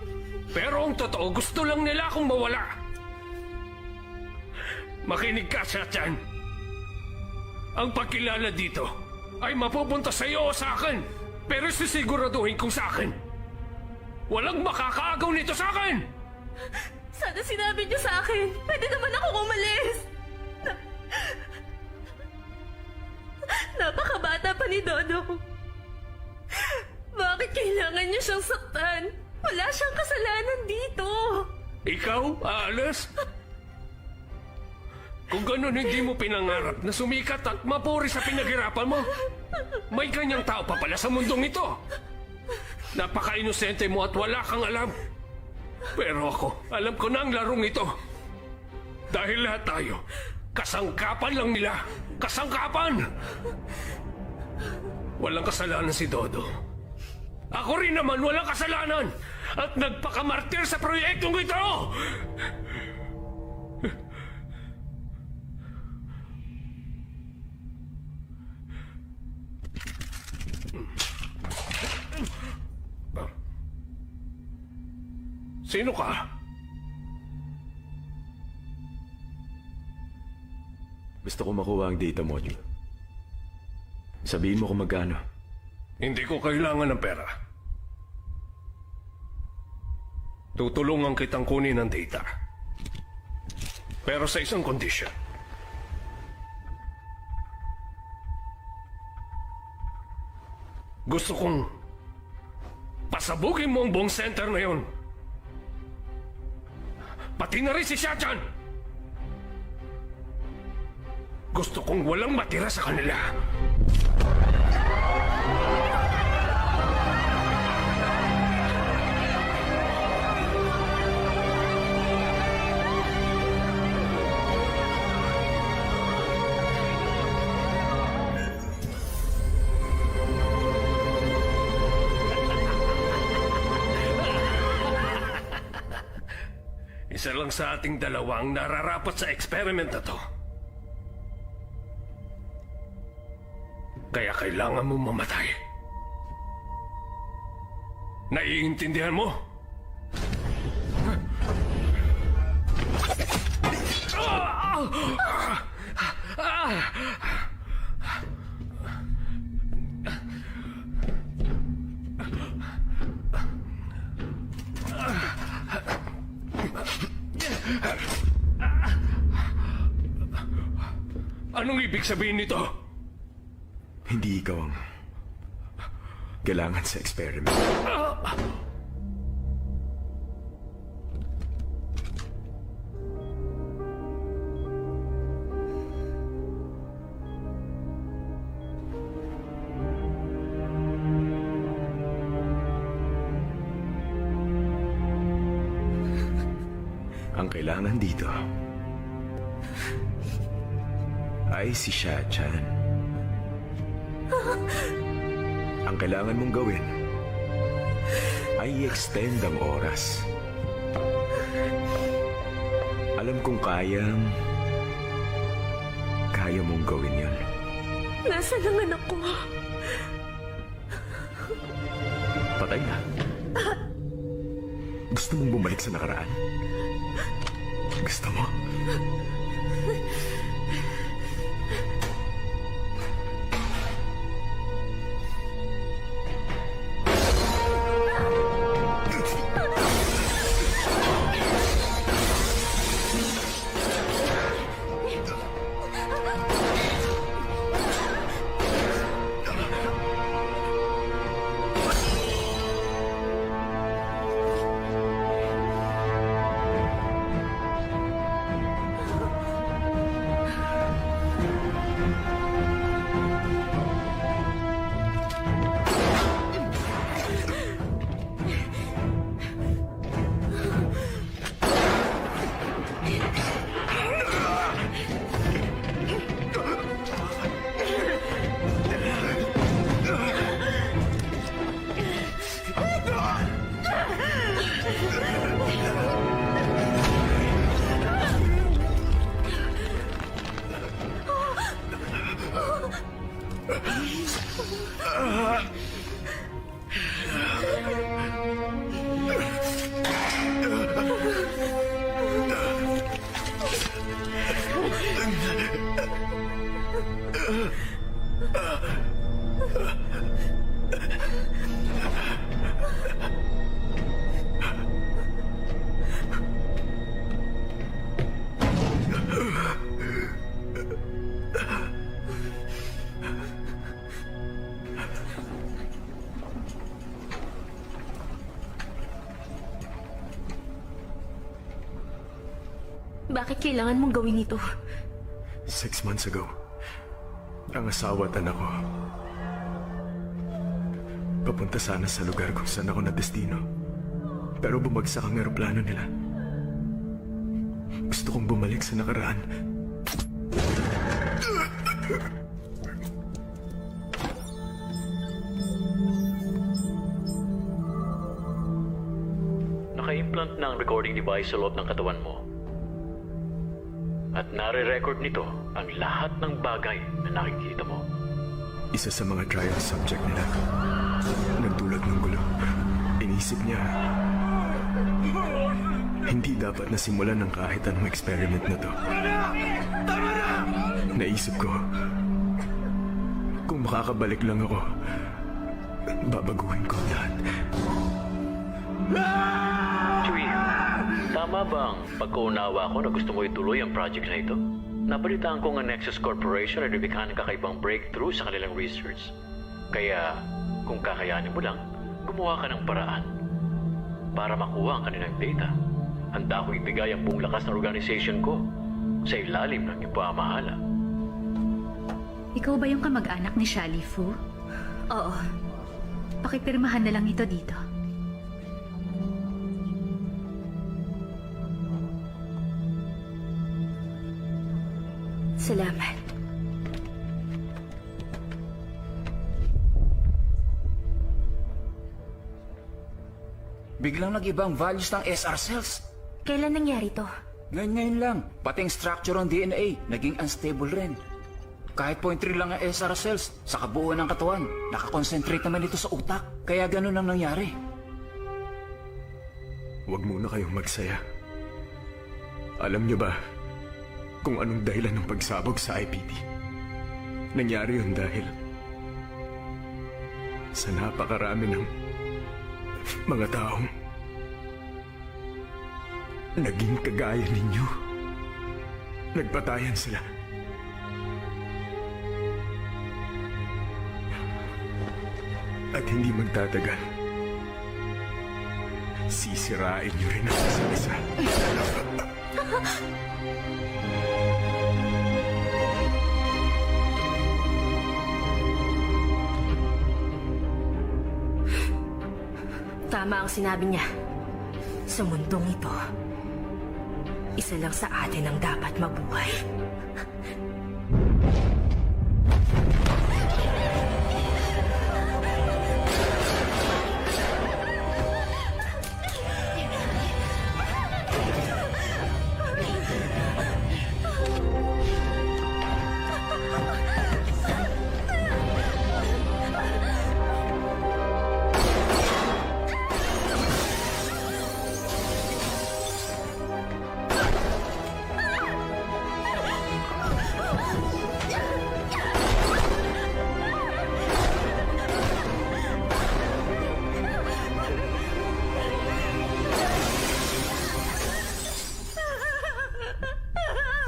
Pero ang totoo, gusto lang nila akong mawala. Makinig ka, Sachan. Ang pagkilala dito ay mapupunta sa iyo o sa akin. Pero sisiguraduhin kong sa akin. Walang makakaagaw nito sa akin! Sana sinabi niyo sa akin. Pwede naman akong umalis. Napakabata pa ni Dodo. Bakit kailangan niyo siyang saktan? Wala siyang kasalanan dito. Ikaw, aalis? Kung ganun hindi mo pinangarap na sumikat at mapuri sa pinaghirapan mo, may ganyang tao pa pala sa mundong ito. Napaka-inosente mo at wala kang alam. Pero ako, alam ko na ang larong ito. Dahil lahat tayo, kasangkapan lang nila. Kasangkapan! Walang kasalanan si Dodo. Ako rin naman walang kasalanan at nagpakamartir sa proyektong ito! Sino ka? Gusto ko makuha ang data module. Sabihin mo kung magkano. Hindi ko kailangan ng pera. Tutulungan kitang kunin ang data. Pero sa isang kondisyon. Gusto kong pasabugin mo ang buong center na yun. Pati na rin si Shachan! Gusto kong walang matira sa kanila. Isa lang sa ating dalawang nararapat sa experiment na to. Kaya kailangan mo mamatay. Naiintindihan mo? Anong ibig sabihin nito? Hindi ikaw ang kailangan sa experiment. Ang kailangan dito ay si Sha-chan. Ang kailangan mong gawin ay i-extend ang oras. Alam kong kaya mong gawin yun. Nasaan ang anak ko? Patay na. Gusto mong bumalik sa nakaraan? Gusto mo? Bakit kailangan mong gawin ito? 6 months ago, ang asawa at anak ko papunta sana sa lugar kung saan ako nadestino. Pero bumagsak ang eroplano nila. Gusto kong bumalik sa nakaraan. Naka-implant na ang recording device sa loob ng katawan mo. At nare-record nito ang lahat ng bagay na nakikita mo. Isa sa mga trial subject nila. Nagdulot ng gulo. Inisip niya, hindi dapat nasimulan ng kahit anong experiment na to. Naisip ko, kung makakabalik lang ako, babaguhin ko ang lahat. Chewie, tama bang pagkaunawa ko na gusto mo ituloy ang project na ito? Nabalitaan ko nga Nexus Corporation ay nabikhan ng kakaibang breakthrough sa kanilang research. Kaya, kung kakayanin mo lang, gumawa ka ng paraan para makuha ang kanilang data. Handa ko ibigay ang buong lakas ng organization ko sa ilalim ng iyong pamahala. Ikaw ba yung kamag-anak ni Shali Fu? Oo. Pakipirmahan na lang ito dito. Salamat. Biglang nag-iba ang values ng SR cells. Kailan nangyari to? Ngayon lang. Pati ang structure ng DNA, naging unstable rin. Kahit 0.3 lang ang SR cells sa kabuuan ng katawan, nakakonsentrate naman ito sa utak. Kaya ganun ang nangyari. Huwag muna kayong magsaya. Alam niyo ba kung anong dahilan ng pagsabog sa IPD? Nangyari yun dahil sa napakarami ng mga taong naging kagaya ninyo. Nagpatayan sila. At hindi magtatagal. Sisirain niyo rin ang isa't isa. Tama ang sinabi niya. Sa mundong ito, isa lang sa atin ang dapat mabuhay.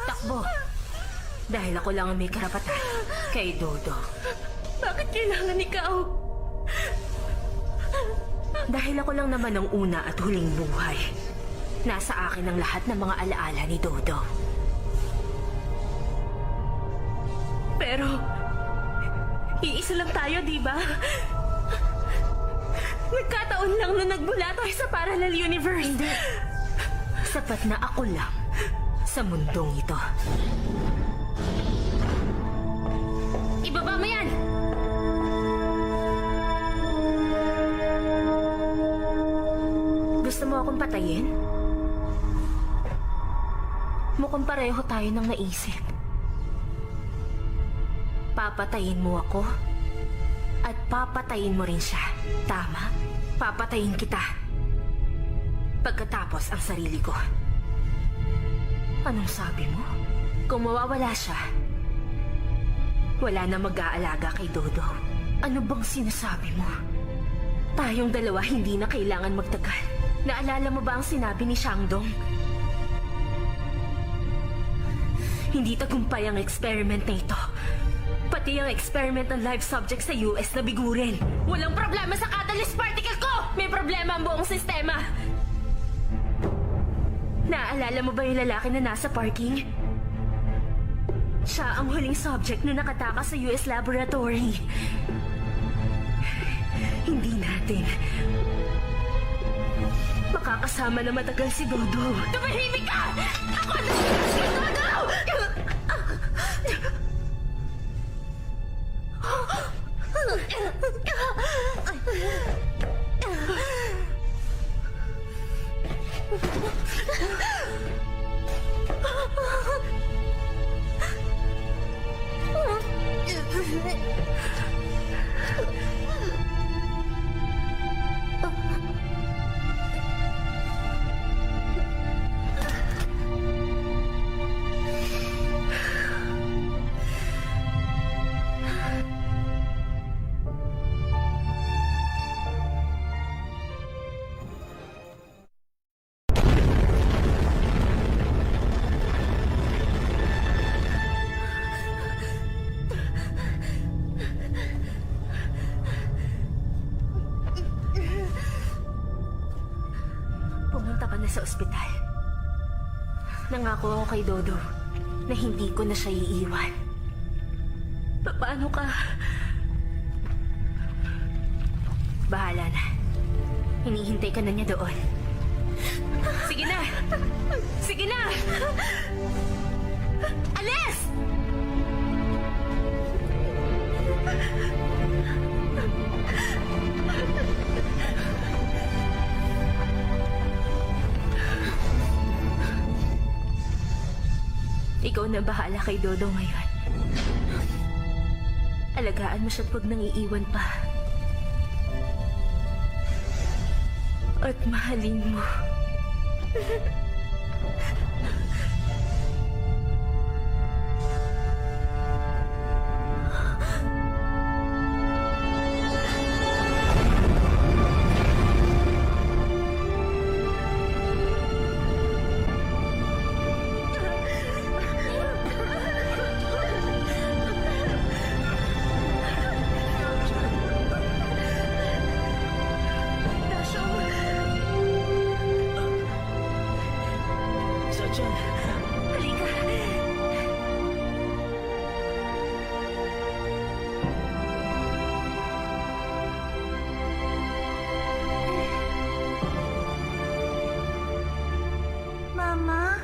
Takbo! Dahil ako lang ang may karapatan kay Dodo. Bakit kailangan ikaw? Dahil ako lang naman ang una at huling buhay. Nasa akin ang lahat ng mga alaala ni Dodo. Pero, iisa lang tayo, di ba? Nagkataon lang na nagbula tayo sa parallel universe. Hindi. Sapat na ako lang sa mundong ito. Ibaba mo yan! Gusto mo akong patayin? Mukhang pareho tayo ng naisip. Papatayin mo ako at papatayin mo rin siya. Tama? Papatayin kita. Pagkatapos ang sarili ko. Anong sabi mo? Kung mawawala siya, wala na mag-aalaga kay Dodo. Ano bang sinasabi mo? Tayong dalawa hindi na kailangan magtagal. Naalala mo ba ang sinabi ni Shangdong? Hindi tagumpay ang experiment na ito. Pati ang experiment ng live subject sa US na bigurin. Walang problema sa catalyst particle ko! May problema ang buong sistema! Naaalala mo ba yung lalaki na nasa parking? Siya ang huling subject na nakatakas sa US laboratory. Hindi natin makakasama na matagal si Dodo. Tumahimik ka! Ako na si Dodo! Pumunta ka na sa ospital. Nangako ako kay Dodo na hindi ko na siya iiwan. Paano ka? Bahala na. Hinihintay ka na niya doon. Sige na! Sige na! Alis! Ikaw na bahala kay Dodo ngayon. Alagaan mo siya't huwag nang iiwan pa. At mahalin mo. Sachan! Halika. Mama?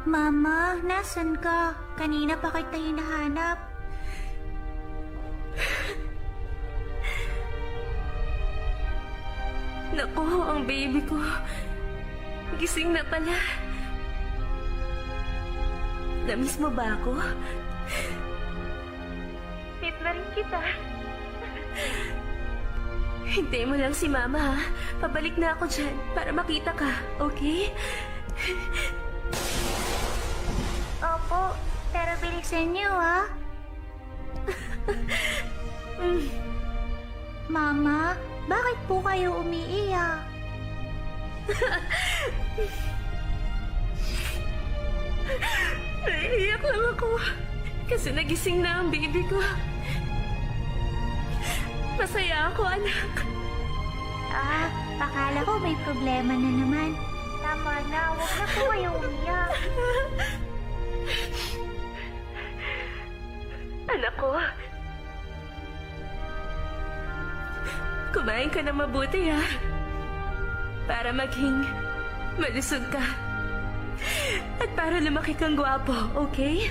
Mama, nasan ka? Kanina pa kita hinahanap. Naku, ang baby ko. Gising na pala. Namiss mo ba ako? Miss na rin kita. Hintayin mo lang si Mama, ha? Pabalik na ako dyan para makita ka, okay? Opo, pero bilisan niyo, ha? Mama, bakit po kayo umiiyak? Naiiyak lang ako kasi nagising na ang baby ko. Masaya ako, anak. Ah, akala ko may problema na naman. Tama na, huwag na po kayo umiyak. Anak ko, kumain ka na mabuti, ha? Para maging malusog ka. At para lumaki kang gwapo, okay?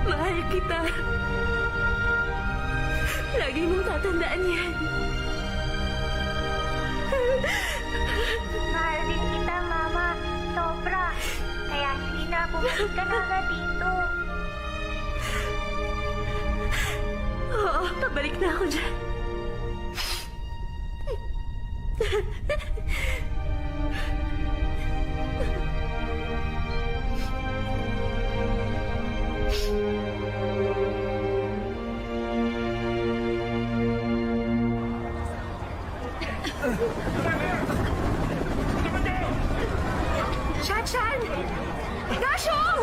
Mahal kita. Lagi mong tatandaan yan. Mahal din kita, Mama. Sobra. Kaya sige na, bumalik ka na agad dito. Oo, pabalik na ako dyan. Shachan! Dashong!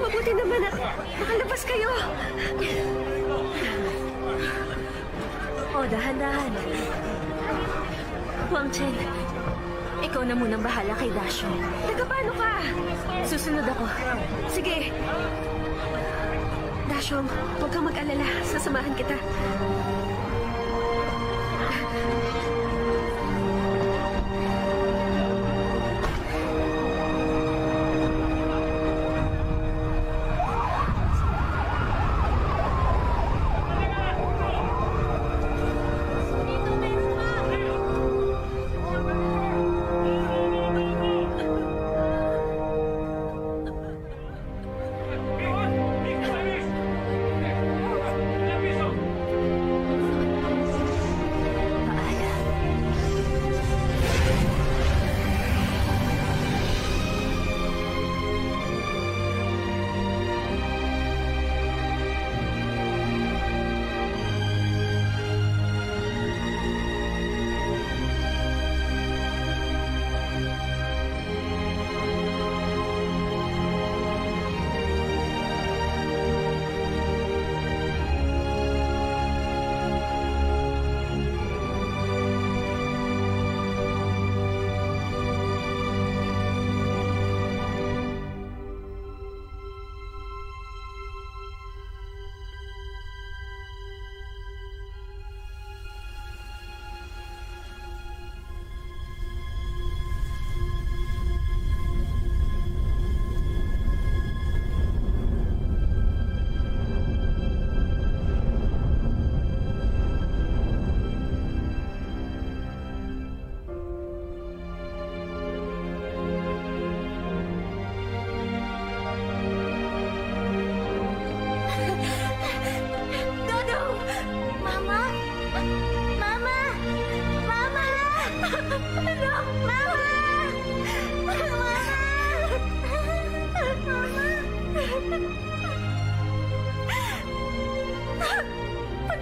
Mabuti naman at makalabas kayo. O, dahan-dahan. Huang Chen, ikaw na munang bahala kay Dasho. Taga paano ka? Susunod ako. Sige. Dashong, huwag kang mag-alala. Sasamahan kita.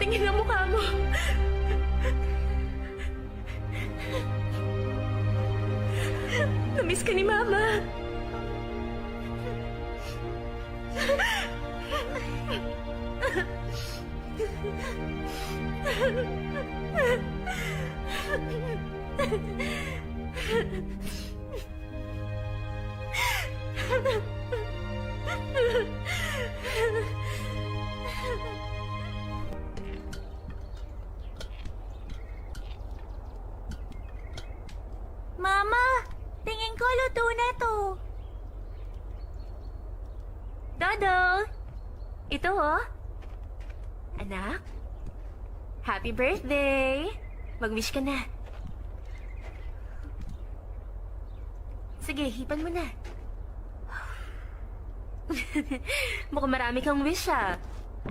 Patingin ang mukha mo. Namiss ka ni Mama. Mama, tingin ko luto na to. Dodo! Ito oh. Anak? Happy birthday! Mag-wish ka na. Sige, hipan mo na. Mukhang marami kang wish ah.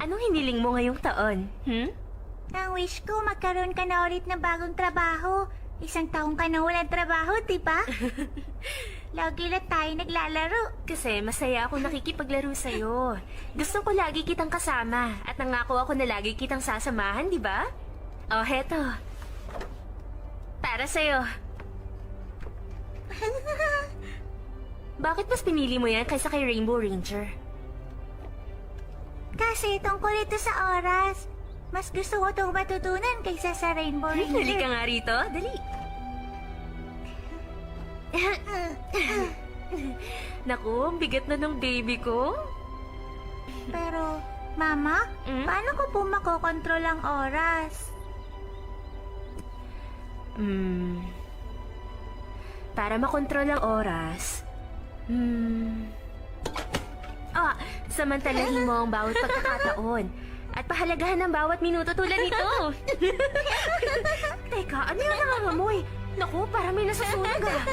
Anong hiniling mo ngayong taon? Ang wish ko, magkaroon ka na ulit ng bagong trabaho. 1 taong ka na walang trabaho, di ba? Lagi lang tayo naglalaro. Kasi masaya ako nakikipaglaro sa'yo. Gusto ko lagi kitang kasama at nangako ako na lagi kitang sasamahan, di ba? Oh, heto. Para sa'yo. Bakit mas pinili mo yan kaysa kay Rainbow Ranger? Kasi tungkol ito sa oras. Mas gusto ko itong matutunan kaysa sa Rainbow Ranger. Dali ka nga rito. Dali. Naku, ang bigat na ng baby ko. Pero, Mama, paano ko po makokontrol ang oras? Para makontrol ang oras, samantalahin mo ang bawat pagkakataon at pahalagahan ang bawat minuto tulad nito. Teka, ano yung nangangamoy? Naku, parang may nasusunog ah.